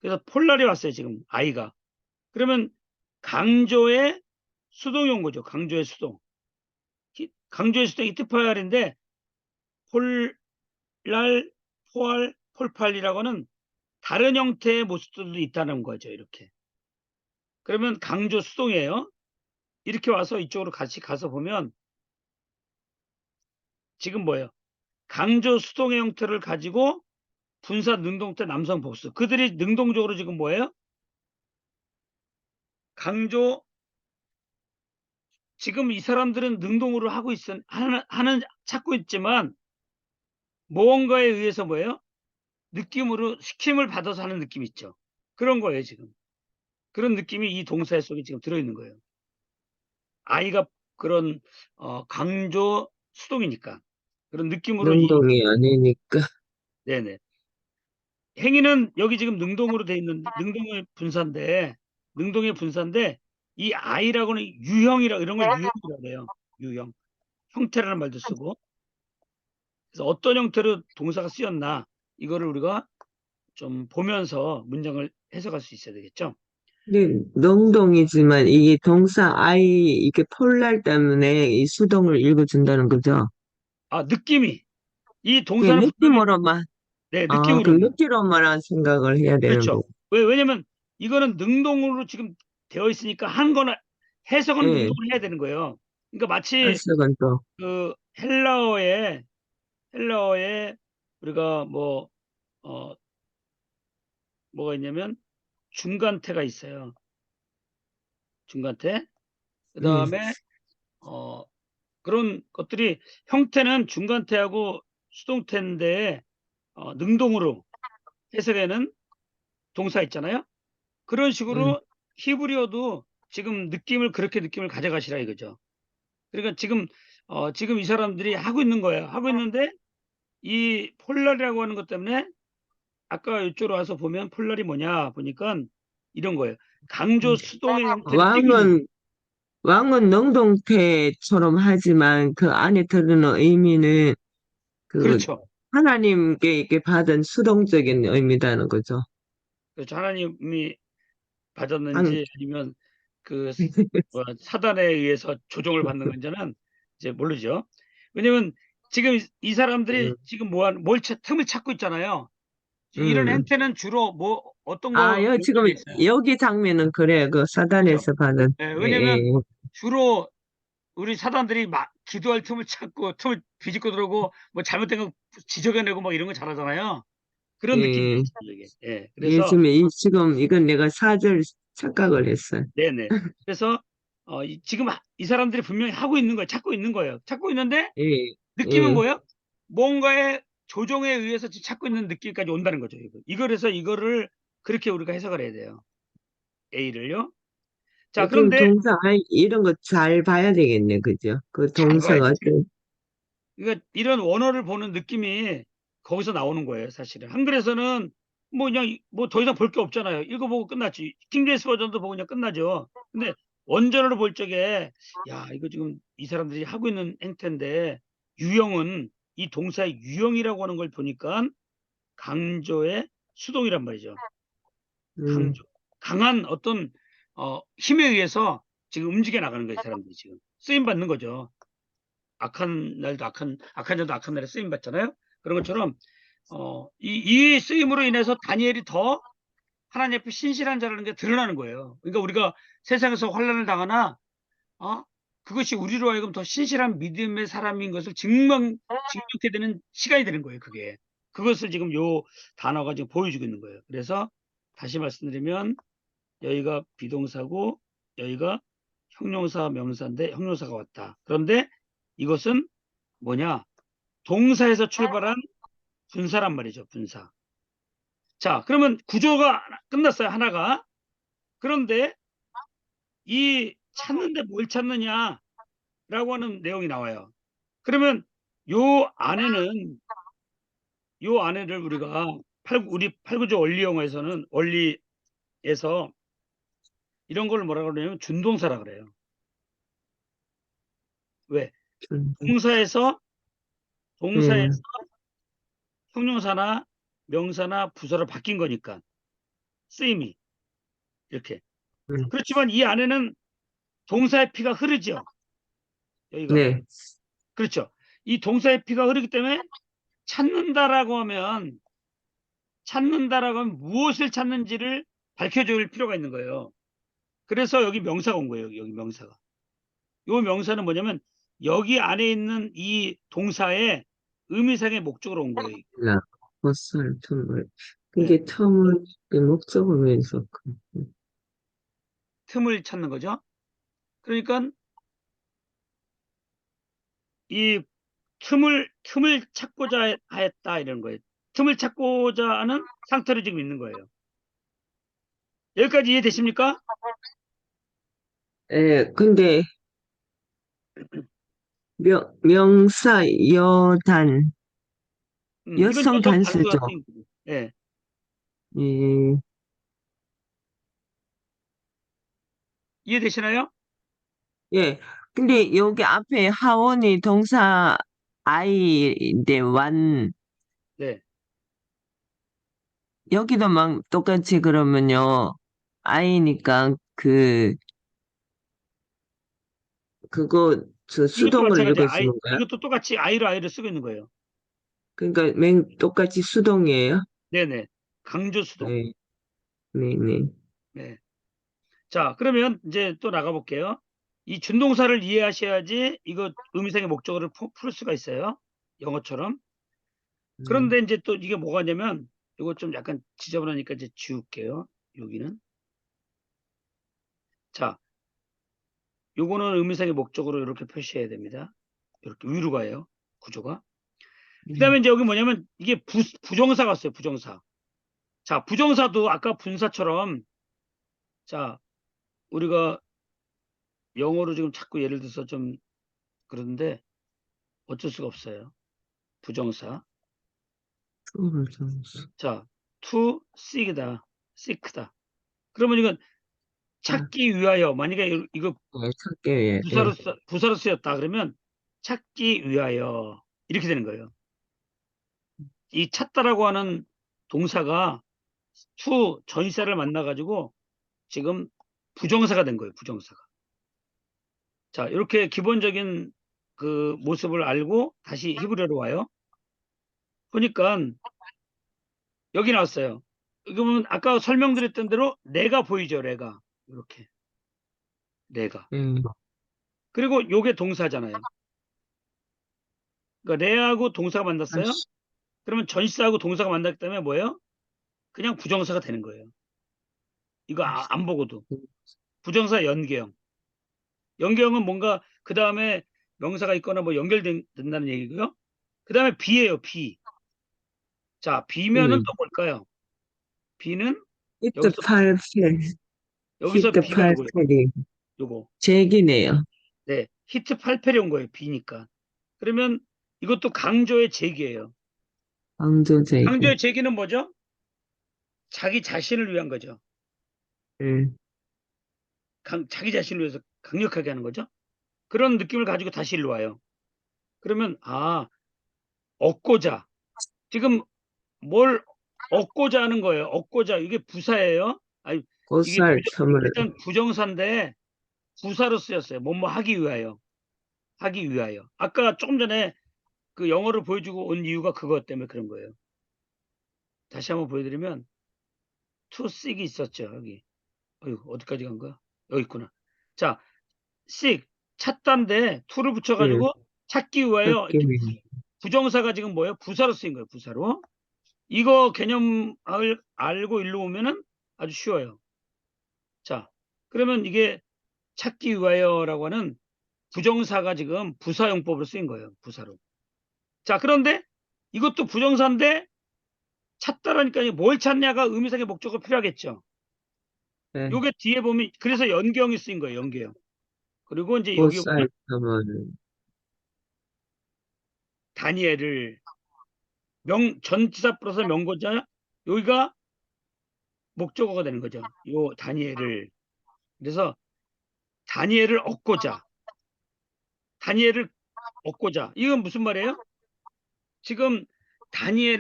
그래서 폴랄이 왔어요. 지금 I가. 그러면 강조의 수동이 온 거죠. 강조의 수동. 강조의 수동이 티파이알인데 폴랄, 포알, 폴팔이라고는 다른 형태의 모습들도 있다는 거죠. 이렇게. 그러면 강조 수동이에요. 이렇게 와서 이쪽으로 같이 가서 보면 지금 뭐예요? 강조 수동의 형태를 가지고 분사 능동태 남성 복수. 그들이 능동적으로 지금 뭐예요? 강조 지금 이 사람들은 능동으로 하고 찾고 있지만 무언가에 의해서 뭐예요? 느낌으로 시킴을 받아서 하는 느낌 있죠. 그런 거예요, 지금. 그런 느낌이 이 동사 속에 지금 들어있는 거예요. 아이가 그런 강조 수동이니까 그런 느낌으로 능동이 아니니까. 네네. 행위는 여기 지금 능동으로 돼 있는 능동의 분사인데 이 아이라고는 유형이라 이런 걸 유형이라고 해요. 유형. 형태라는 말도 쓰고 그래서 어떤 형태로 동사가 쓰였나 이거를 우리가 좀 보면서 문장을 해석할 수 있어야 되겠죠. 근데 능동이지만 이게 동사 I 이게 폴랄 때문에 이 수동을 읽어준다는 거죠. 아, 느낌이 이 그 동사는 분명히 느낌으로만, 네, 그 느낌으로만. 느낌으로만 생각을 해야 되는 그렇죠. 거. 왜냐면 이거는 능동으로 지금 되어 있으니까 한 거나 해석은 예, 능동을 해야 되는 거예요. 그러니까 마치 해석은 또, 그 헬라어에 우리가 어, 뭐가 있냐면 중간태가 있어요. 중간태. 예, 그다음에 어, 그런 것들이 형태는 중간태하고 수동태인데 능동으로 해석에는 동사 있잖아요. 그런 예. 식으로 히브리어도 지금 그렇게 느낌을 가져가시라 이거죠. 그러니까 지금 이 사람들이 하고 있는 거예요. 하고 있는데 이 폴날이라고 하는 것 때문에 아까 이쪽으로 와서 보면 폴날이 뭐냐 보니까 이런 거예요. 강조 수동의 형태를 띠고 있는 거예요. 왕은, 왕은 능동태처럼 하지만 그 안에 들어있는 의미는 그 그렇죠. 하나님께 이렇게 받은 수동적인 의미다는 거죠. 그렇죠. 하나님이 한, 받았는지 아니면 그 사단에 의해서 조종을 받는 건지는 이제 모르죠. 왜냐면 지금 이 사람들이 음, 지금 틈을 찾고 있잖아요. 이런 음. 행태는 주로 어떤 아, 거 지금 연결돼 있어요. 여기 장면은 그래. 그 그렇죠. 사단에서 받은. 예, 예, 예, 왜냐면 주로 우리 사단들이 막 기도할 틈을 찾고 틈을 비집고 들어오고 뭐 잘못된 거 지적해내고 막 이런 거 잘하잖아요. 그런 느낌이 예. 있어요, 이게. 예. 그래서 예수님, 지금 이건 내가 사절 착각을 했어요. 네네. 그래서 지금 이 사람들이 분명히 하고 있는 거예요. 찾고 있는 거예요. 찾고 있는데 예, 느낌은 예. 뭐예요? 뭔가의 조종에 의해서 지금 찾고 있는 느낌까지 온다는 거죠. 이거래서 이거를 그렇게 우리가 해석을 해야 돼요. A를요. 자, 그럼 그런데 동사, 이런 거 잘 봐야 되겠네. 그죠? 그 잘 동사가 봐야죠. 어떤, 그러니까 이런 원어를 보는 느낌이 거기서 나오는 거예요, 사실은. 한글에서는 뭐 그냥 뭐 더 이상 볼 게 없잖아요. 읽어보고 끝났지. 킹제임스 버전도 보고 그냥 끝나죠. 근데 원전으로 볼 적에 야, 이거 지금 이 사람들이 하고 있는 행태인데 유형은 이 동사의 유형이라고 하는 걸 보니까 강조의 수동이란 말이죠. 음, 강조. 강한 어떤 힘에 의해서 지금 움직여 나가는 거예요, 이 사람들이 지금. 쓰임 받는 거죠. 악한 자도 악한 날에 쓰임 받잖아요. 그런 것처럼 이 쓰임으로 인해서 다니엘이 더 하나님 앞에 신실한 자라는 게 드러나는 거예요. 그러니까 우리가 세상에서 환난을 당하나 어? 그것이 우리로 하여금 더 신실한 믿음의 사람인 것을 증명케 되는 시간이 되는 거예요. 그것을 지금 요 단어가 지금 보여주고 있는 거예요. 그래서 다시 말씀드리면 여기가 비동사고 여기가 형용사 명사인데 형용사가 왔다. 그런데 이것은 뭐냐? 동사에서 출발한 분사란 말이죠, 분사. 자, 그러면 구조가 끝났어요, 하나가. 그런데 이 찾는데 뭘 찾느냐라고 하는 내용이 나와요. 그러면 요 안에는 요 안에를 우리가 우리 팔구조 원리 영어에서는 원리에서 이런 걸 뭐라 그러냐면 준동사라 그래요. 왜? 동사에서 동사에서 예, 형용사나 명사나 부사로 바뀐 거니까 쓰임이 이렇게. 음, 그렇지만 이 안에는 동사의 피가 흐르죠. 여기가. 네. 그렇죠. 이 동사의 피가 흐르기 때문에 찾는다라고 하면 무엇을 찾는지를 밝혀줄 필요가 있는 거예요. 그래서 여기 명사가 온 거예요. 여기 명사가. 요 명사는 뭐냐면 여기 안에 있는 이 동사의 의미상의 목적으로 온 거예요. 라, 헛살, 틈을. 예. 근데 틈을 목적을 위해서. 틈을 찾는 거죠. 그러니까 이 틈을 찾고자 하였다 이런 거예요. 틈을 찾고자 하는 상태로 지금 있는 거예요. 여기까지 이해되십니까? 예, 근데 명사, 여단, 이건 여성 여성 단수가 단수죠. 쓰인 거고. 예. 예, 이해되시나요? 예. 근데 여기 앞에 하원이 동사 I인데 완 네. 여기도 막 똑같이 그러면요. I니까 그거 저 이것도 수동을 마찬가지. 읽어주는 거야? 이것도 똑같이 아이를 쓰고 있는 거예요. 그러니까 똑같이 수동이에요? 네네. 강조 수동. 네, 네, 네. 네. 자, 그러면 이제 또 나가볼게요. 이 준동사를 이해하셔야지 이거 의미상의 목적어를 풀 수가 있어요. 영어처럼. 그런데 이제 또 이게 뭐가 냐면 이거 좀 약간 지저분하니까 이제 지울게요. 여기는. 자, 요거는 의미상의 목적어로 이렇게 표시해야 됩니다. 이렇게 위로 가요. 구조가. 그다음에 이제 여기 뭐냐면 이게 부정사가 왔어요. 부정사. 자, 부정사도 아까 분사처럼 자, 우리가 영어로 지금 자꾸 예를 들어서 좀 그러는데 어쩔 수가 없어요. 부정사. 수를 정수. 자, to seek다. 그러면 이건 아, 찾기 위하여 만약에 이거 네, 찾기 위해, 예. 부사로 쓰였다 그러면 찾기 위하여 이렇게 되는 거예요. 이 찾다라고 하는 동사가 to 전치사를 만나 가지고 지금 부정사가 된 거예요. 부정사가. 자, 이렇게 기본적인 그 모습을 알고 다시 히브리어로 와요. 보니까 여기 나왔어요. 그러면 아까 설명드렸던 대로 내가 보이죠, 내가. 이렇게. 내가. 예. 그리고 요게 동사잖아요. 그러니까 레하고 동사가 만났어요. 아씨, 그러면 전치사하고 동사가 만났기 때문에 뭐예요? 그냥 부정사가 되는 거예요. 이거 아씨. 안 보고도. 부정사 연계형. 연계형은 뭔가 그 다음에 명사가 있거나 뭐 연결된다는 얘기고요. 그 다음에 비예요, 비. 자, 비면은 또 뭘까요? 비는 히트 여기서 88, 여기서 히트 비가 누구예요? 88이 요거. 제기네요. 네, 히트 88이 온 거예요. 비니까. 그러면 이것도 강조의 제기예요. 강조 제기. 강조의 제기는 뭐죠? 자기 자신을 위한 거죠. 예. 자기 자신을 위해서 강력하게 하는 거죠. 그런 느낌을 가지고 다시 일로 와요. 그러면 얻고자. 지금 뭘 얻고자 하는 거예요. 얻고자. 이게 부사예요. 아니, 이게 고쌀 첨을, 일단 부정사인데 부사로 쓰였어요. 뭐뭐 하기 위하여. 하기 위하여. 아까 조금 전에 그 영어를 보여주고 온 이유가 그것 때문에 그런 거예요. 다시 한번 보여드리면 to seek이 있었죠. 여기. 어디까지 간 거야? 여기 있구나. 자, seek 찾다인데 to를 예. 붙여가지고 찾기 위하여 찾기 이렇게 위해. 부정사가 지금 뭐예요? 부사로 쓰인 거예요. 부사로. 이거 개념을 알고 일로 오면은 아주 쉬워요. 자, 그러면 이게 찾기 위하여라고 하는 부정사가 지금 부사용법으로 쓰인 거예요. 부사로. 자, 그런데 이것도 부정사인데 찾다라니까 뭘 찾냐가 의미상의 목적어 필요하겠죠. 예. 요게 뒤에 보면 그래서 연경이 쓰인 거예요. 연계형. 그리고 이제 여기 보면 고쌀 첨을, 다니엘을 전치사 플러스 명고자 여기가 목적어가 되는 거죠. 요 다니엘을 그래서 다니엘을 얻고자 이건 무슨 말이에요? 지금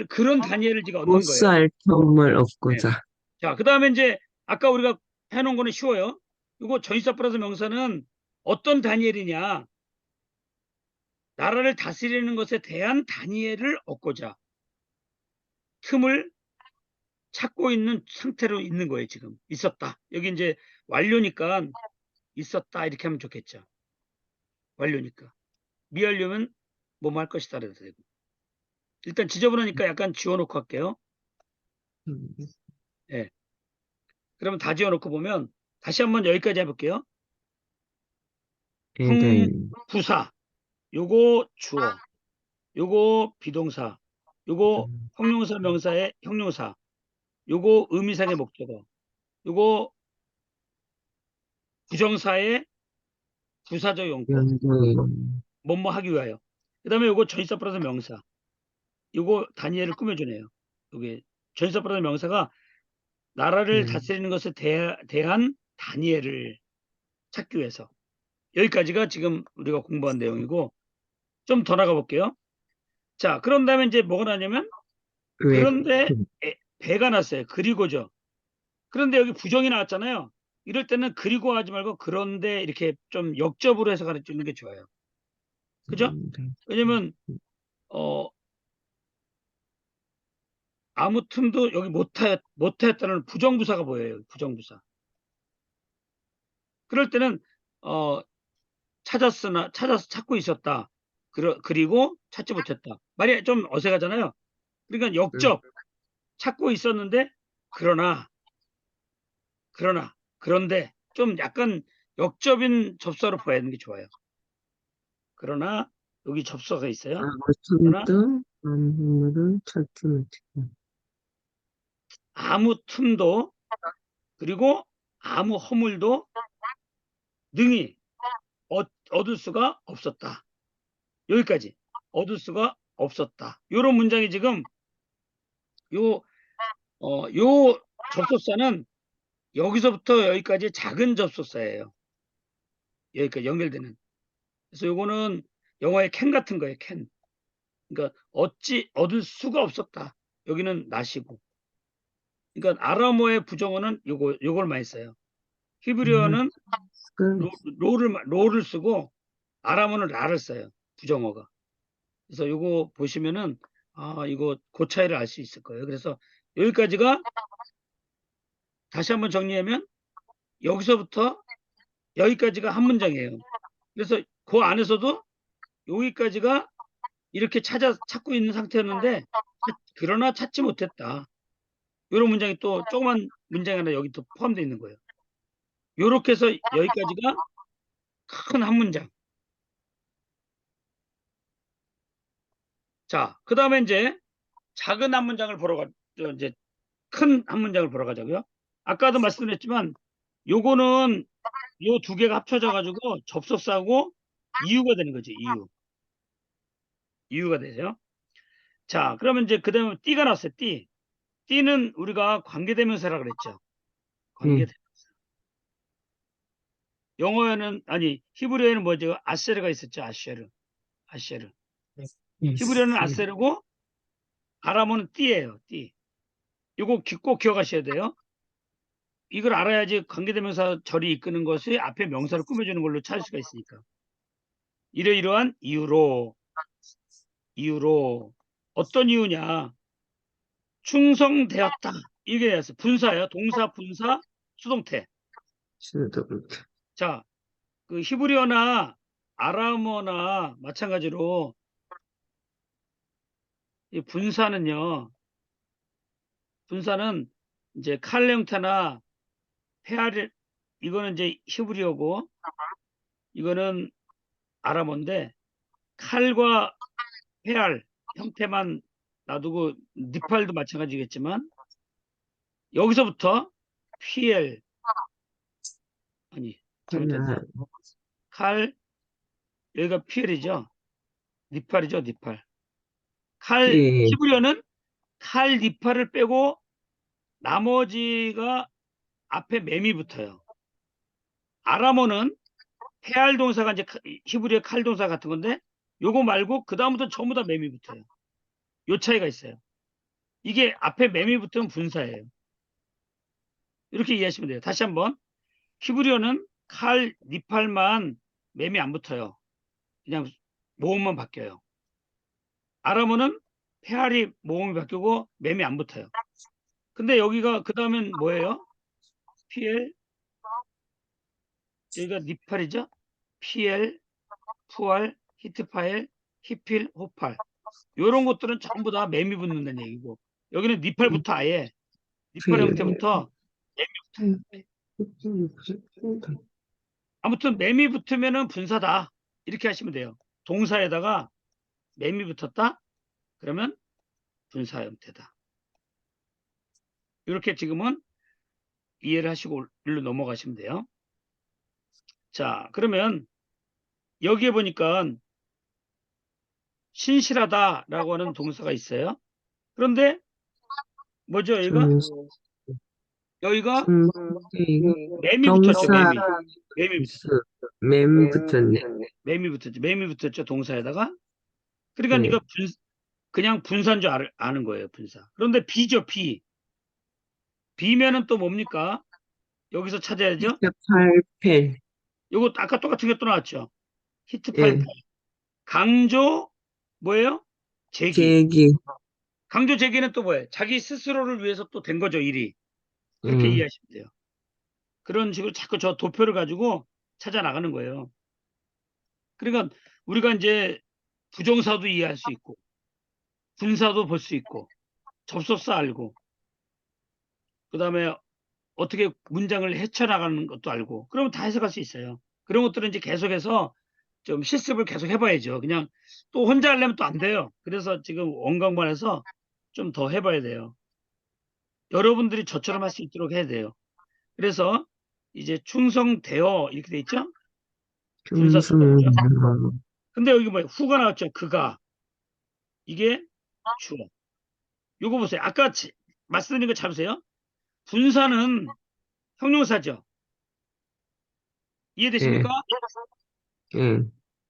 그런 다니엘을 지금 얻는 거예요. 고쌀 첨을 네. 얻고자. 자, 그다음에 이제 아까 우리가 해놓은 거는 쉬워요. 이거 전치사 플러스 명사는 어떤 다니엘이냐? 나라를 다스리는 것에 대한 다니엘을 얻고자 틈을 찾고 있는 상태로 있는 거예요. 지금 있었다. 여기 이제 완료니까 있었다 이렇게 하면 좋겠죠. 완료니까 미완료면 뭐뭐 할 것이다 그래도 되고 일단 지저분하니까 약간 지워놓고 할게요. 음, 예. 그러면 다 지워놓고 보면 다시 한번 여기까지 해볼게요. 에덴, 부사 요거 주어 요거 비동사 요거 형용사 명사의 형용사 요거 의미상의 목적어 요거 부정사의 부사적 용법 연구인, 뭐뭐 하기 위하여 그 다음에 요거 전치사 플러스 명사 요거 다니엘을 꾸며주네요. 요게 전치사 플러스 명사가 나라를 다스리는 것에 대한 다니엘을 찾기 위해서 여기까지가 지금 우리가 공부한 내용이고 좀 더 나가 볼게요. 자, 그런 다음에 이제 뭐가 나냐면, 왜, 그런데 배가 났어요. 그리고죠. 그런데 여기 부정이 나왔잖아요. 이럴 때는 그리고 하지 말고 그런데 이렇게 좀 역접으로 해서 가르치는 게 좋아요. 그죠? 왜냐면 어 아무 틈도 여기 못하였다는 부정부사가 보여요. 부정부사. 그럴 때는 어 찾아서 찾고 있었다. 그리고 찾지 못했다. 말이 좀 어색하잖아요. 그러니까 역접 찾고 있었는데 그러나 그런데 좀 약간 역접인 접사로 보여야 하는 게 좋아요. 그러나 여기 접사가 있어요. 그러나 아무튼도 아무를 찾지 못했다. 아무 틈도 그리고 아무 허물도 능히 얻을 수가 없었다. 여기까지 얻을 수가 없었다. 요런 문장이 지금 요 요 접속사는 여기서부터 여기까지 작은 접속사예요. 여기까지 연결되는. 그래서 요거는 영어의 캔 같은 거예요. 캔. 그러니까 얻을 수가 없었다. 여기는 not이고. 그러니까 아람어의 부정어는 요걸 많이 써요. 히브리어는 로를 쓰고 아람어는 라를 써요. 부정어가. 그래서 요거 보시면은 이거 그 차이를 알 수 있을 거예요. 그래서 여기까지가 다시 한번 정리하면 여기서부터 여기까지가 한 문장이에요. 그래서 그 안에서도 여기까지가 이렇게 찾고 있는 상태였는데 그러나 찾지 못했다. 이런 문장이 또 조그만 문장이 하나 여기 또 포함되어 있는 거예요. 요렇게 해서 여기까지가 큰 한 문장. 자, 그 다음에 이제 작은 한 문장을 이제 큰 한 문장을 보러 가자고요. 아까도 말씀드렸지만 요거는 요 두 개가 합쳐져 가지고 접속사고 이유가 되는 거죠. 이유가 되죠. 자, 그러면 이제 그다음에 띠가 나왔어요. 띠는 우리가 관계대명사라 그랬죠. 예, 관계대명사. 영어에는 아니 히브리어에는 뭐죠? 아세르가 있었죠. 아쉐르. 예, 히브리어는 아세르고 아람어는 띠예요. 띠. 요거 꼭 기억하셔야 돼요. 이걸 알아야지 관계대명사 절이 이끄는 것이 앞에 명사를 꾸며주는 걸로 찾을 수가 있으니까. 이러이러한 이유로 어떤 이유냐? 충성되었다. 이게 되었어. 분사예요. 동사, 분사, 수동태. 신호도 그렇다. 자, 그 히브리어나 아람어나 마찬가지로 이 분사는 이제 칼 형태나 페아를 이거는 이제 히브리어고 이거는 아람어인데 칼과 페알 형태만 놔두고 니팔도 마찬가지겠지만 여기서부터 PL 아니 잘못됐네. 칼 여기가 PL이죠. 니팔이죠. 니팔. 예, 히브리어는 칼 니팔을 빼고 나머지가 앞에 맴이 붙어요. 아람어는 페알 동사가 이제 히브리어 칼 동사 같은 건데 요거 말고 그 다음부터 전부 다 맴이 붙어요. 요 차이가 있어요. 이게 앞에 맴이 붙으면 분사예요. 이렇게 이해하시면 돼요. 다시 한번 히브리어는 칼, 니팔만 맴이 안 붙어요. 그냥 모음만 바뀌어요. 아람어는 페알이 모음이 바뀌고 맴이 안 붙어요. 근데 여기가 그 다음엔 뭐예요? PL 여기가 니팔이죠? PL, 푸알, 히트파엘, 히필, 호팔 요런 것들은 전부 다 맴이 붙는다는 얘기고 여기는 니팔부터 아예 니팔 그, 형태부터 아무튼 맴이 붙으면은 분사다 이렇게 하시면 돼요. 동사에다가 맴이 붙었다 그러면 분사 형태다. 이렇게 지금은 이해를 하시고 일로 넘어가시면 돼요. 자, 그러면 여기에 보니까 신실하다라고 하는 동사가 있어요. 그런데 뭐죠? 좀, 여기가 이거 맴이 붙었죠. 동사 맴이 맴 붙었네. 맴이 붙었죠. 동사에다가. 그러니까 이거 그냥 분사인 줄 아는 거예요, 분사. 그런데 비죠, 비. 비면은 또 뭡니까? 여기서 찾아야죠. 히트 8펜. 요거 아까 똑같은 게 또 나왔죠. 히트 88. 예, 강조 뭐예요? 제기. 제기. 강조 제기는 또 뭐예요? 자기 스스로를 위해서 또 된 거죠, 일이. 그렇게 음, 이해하시면 돼요. 그런 식으로 자꾸 저 도표를 가지고 찾아 나가는 거예요. 그러니까 우리가 이제 부정사도 이해할 수 있고, 분사도 볼 수 있고, 접속사 알고, 그다음에 어떻게 문장을 헤쳐나가는 것도 알고, 그러면 다 해석할 수 있어요. 그런 것들은 이제 계속해서 좀 실습을 계속 해봐야죠. 그냥 또 혼자 하려면 또 안 돼요. 그래서 지금 원강반에서 좀 더 해봐야 돼요. 여러분들이 저처럼 할 수 있도록 해야 돼요. 그래서 이제 충성되어 이렇게 돼 있죠? 분사 중승, 들어가죠. 근데 여기 뭐 후가 나왔죠? 그가. 이게 주어. 요거 보세요. 아까 말씀드린 거 잡으세요. 분사는 형용사죠. 이해되십니까? 예, 예.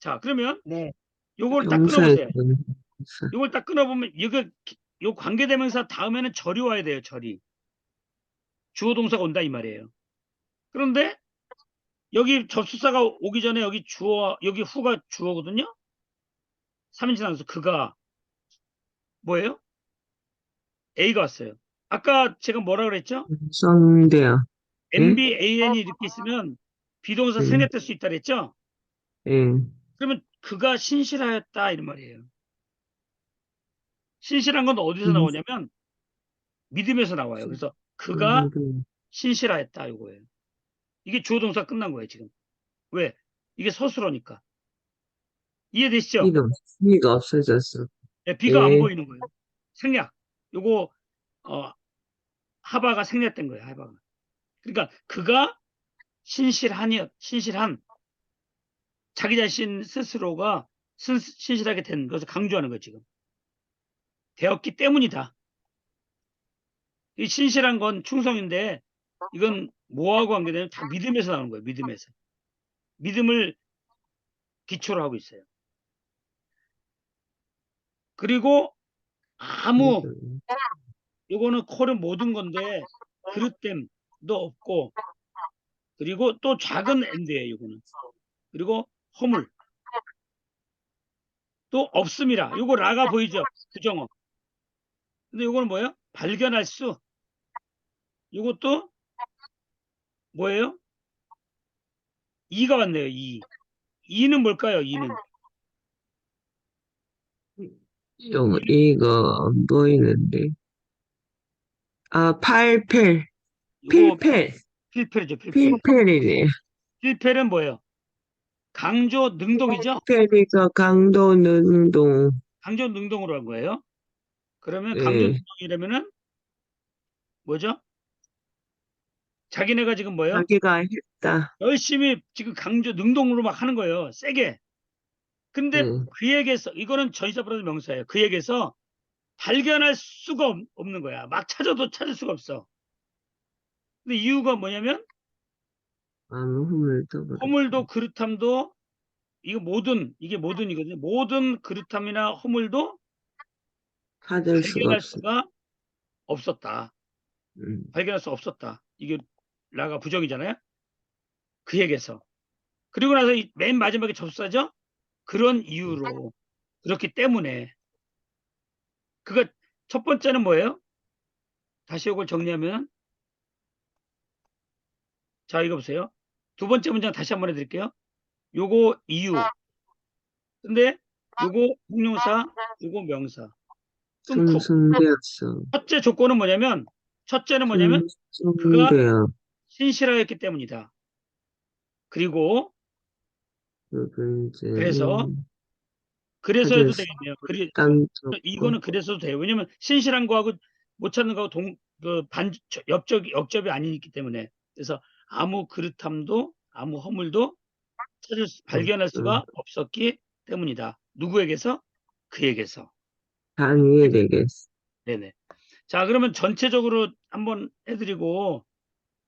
자, 그러면 네. 요걸 딱 형사의 끊어보세요. 분사. 요걸 딱 끊어보면 이거 요 관계대명사 다음에는 절이 와야 돼요. 절이. 주어 동사가 온다 이 말이에요. 그런데 여기 접수사가 오기 전에 여기 주어 여기 후가 주어거든요. 3인칭 나눠서 그가 뭐예요? A가 왔어요. 아까 제가 뭐라 그랬죠? 성대요. 예? MBAN이 이렇게 있으면 비동사 예, 생략될 수 있다 그랬죠? 예. 그러면 그가 신실하였다 이런 말이에요. 신실한 건 어디서 음, 나오냐면 믿음에서 나와요. 그래서 그가 성대. 신실하였다 이거예요. 이게 주어 동사 끝난 거예요, 지금. 왜? 이게 서술어니까. 이해되시죠? 미가 없어졌어. 예, B가 안 예, 보이는 거예요. 생략. 요거 어, 하바가 생략된 거예요, 하바가. 그러니까 그가 신실한 자기 자신 스스로가 신실하게 된 것을 강조하는 거예요, 지금. 되었기 때문이다. 이 신실한 건 충성인데 이건 뭐하고 관계되면 다 믿음에서 나오는 거예요. 믿음에서. 믿음을 기초로 하고 있어요. 그리고 아무 요거는 콜은 모든 건데 그릇됨도 없고 그리고 또 작은 엔드예요. 요거는. 그리고 허물 또 없음이라. 요거 라가 보이죠? 부정어. 근데 요거는 뭐예요? 발견할 수. 요것도 뭐예요? 이가 왔네요. 이. 이는 뭘까요? 이는. 이거 안 보이는데. 아, 팔펠. 요거 필펠. 필패죠. 필패. 필펠이네. 필패는 뭐예요? 강조 능동이죠? 필이가 강도 능동. 강조 능동으로 한 거예요. 그러면 강조 예. 능동이라면은 뭐죠? 자기네가 지금 뭐예요? 자기가 했다. 열심히 지금 강조 능동으로 막 하는 거예요. 세게. 근데 예. 그에게서 이거는 전치사 플러스 명사예요. 그에게서 발견할 수가 없는 거야. 막 찾아도 찾을 수가 없어. 근데 이유가 뭐냐면 아무 hum을 떠버렸다. 허물도 그릇함도 이게 모든이거든요. 모든 그릇함이나 허물도 찾을 수가 발견할 없어. 수가 없었다. 음. 발견할 수 없었다. 이게 라가 부정이잖아요. 그에게서. 그리고 나서 맨 마지막에 접수하죠. 그런 이유로 그렇기 때문에 그가 첫 번째는 뭐예요? 다시 이걸 정리하면 자 이거 보세요. 두 번째 문장 다시 한번 해드릴게요. 요거 이유. 근데 요거 형용사, 요거 명사. 끊고 승승되었어. 첫째는 뭐냐면 그가 승승되어. 신실하였기 때문이다. 그리고 그 그래서 문제는 그래서 찾을 해도 수 되겠네요. 없단 좋고. 이거는 그래서도 돼요. 왜냐면 신실한 거하고 못 찾는 거하고 역접이 아니기 때문에. 그래서 아무 그릇함도 아무 허물도 발견할 수가 없었기 때문이다. 누구에게서? 그에게서. 단 이해되겠어. 네네. 자, 그러면 전체적으로 한번 해드리고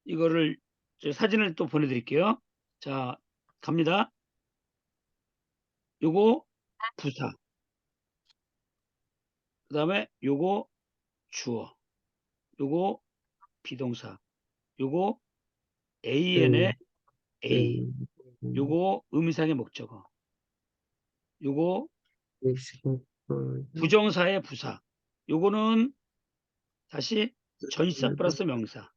이거를 저 사진을 또 보내드릴게요. 자, 갑니다. 요거 부사. 그다음에 요거 주어, 요거 비동사, 요거 AN의 음, A, 음, 요거 의미상의 목적어, 요거 멕시코, 부정사의 부사, 요거는 다시 전치사 플러스 명사,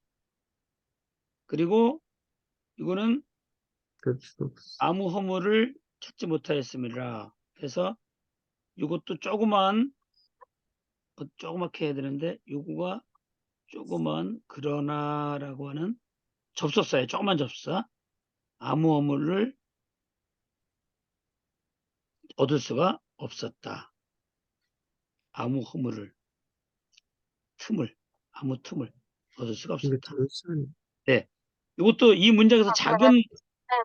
그리고 이거는 아무 허물을 찾지 못하였음이라 해서 이것도 조그맣게 해야 되는데 요거가 조그만 그러나라고 하는 접속사예요. 조그만 접속사. 아무 허물을 얻을 수가 없었다. 아무 허물을 아무 틈을 얻을 수가 이게 없었다. 동산, 네. 이것도 이 문장에서 작은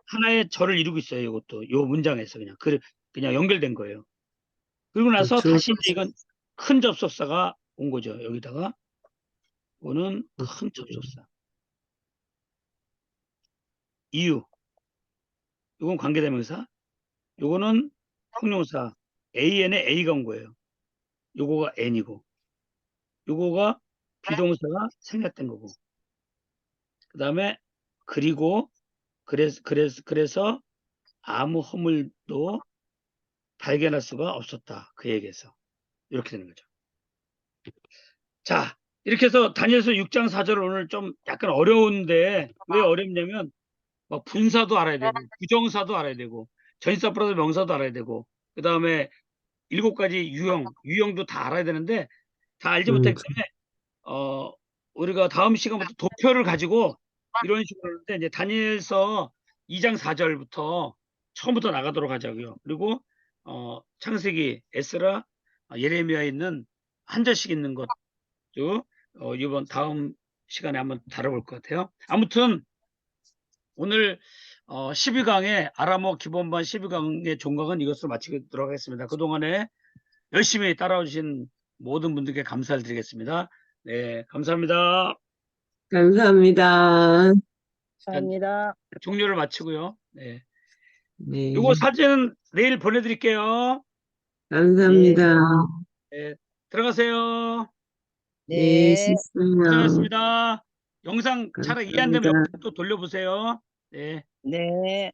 하나의 절을 이루고 있어요. 이것도 요 문장에서 그냥 연결된 거예요. 그리고 나서 주, 다시 이제 이건 큰 접속사가 온 거죠. 여기다가 이거는 큰 접속사. 이유. 이건 관계대명사. 요거는 형용사. AN에 A가 온 거예요. 요거가 N이고 요거가 비동사가 생략된 거고. 그다음에 그리고 그래서 아무 허물도 발견할 수가 없었다. 그에게서. 이렇게 되는 거죠. 자, 이렇게 해서 다니엘서 6장 4절 오늘 좀 약간 어려운데 왜 어렵냐면 막 분사도 알아야 되고 부정사도 알아야 되고 전치사 플러스 명사도 알아야 되고 그다음에 7가지 유형도 다 알아야 되는데 다 알지 음, 못하기 때문에 우리가 다음 시간부터 도표를 가지고 이런 식으로 하는데 이제 다니엘서 2장 4절부터 처음부터 나가도록 하자고요. 그리고 창세기, 에스라, 예레미야에 있는 한 절씩 있는 것도 이번 다음 시간에 한번 다뤄볼 것 같아요. 아무튼 오늘 12강의 아람어 기본반 12강의 종강은 이것으로 마치도록 하겠습니다. 그동안에 열심히 따라와 주신 모든 분들께 감사를 드리겠습니다. 네, 감사합니다. 감사합니다. 자, 감사합니다. 종료를 마치고요. 네. 요거 네, 사진은 내일 보내드릴게요. 네, 감사합니다. 네, 들어가세요. 네, 네, 씻어요. 고생하셨습니다. 영상 잘 이해 안 되면 감사합니다. 옆으로 또 돌려보세요. 네. 네. 네.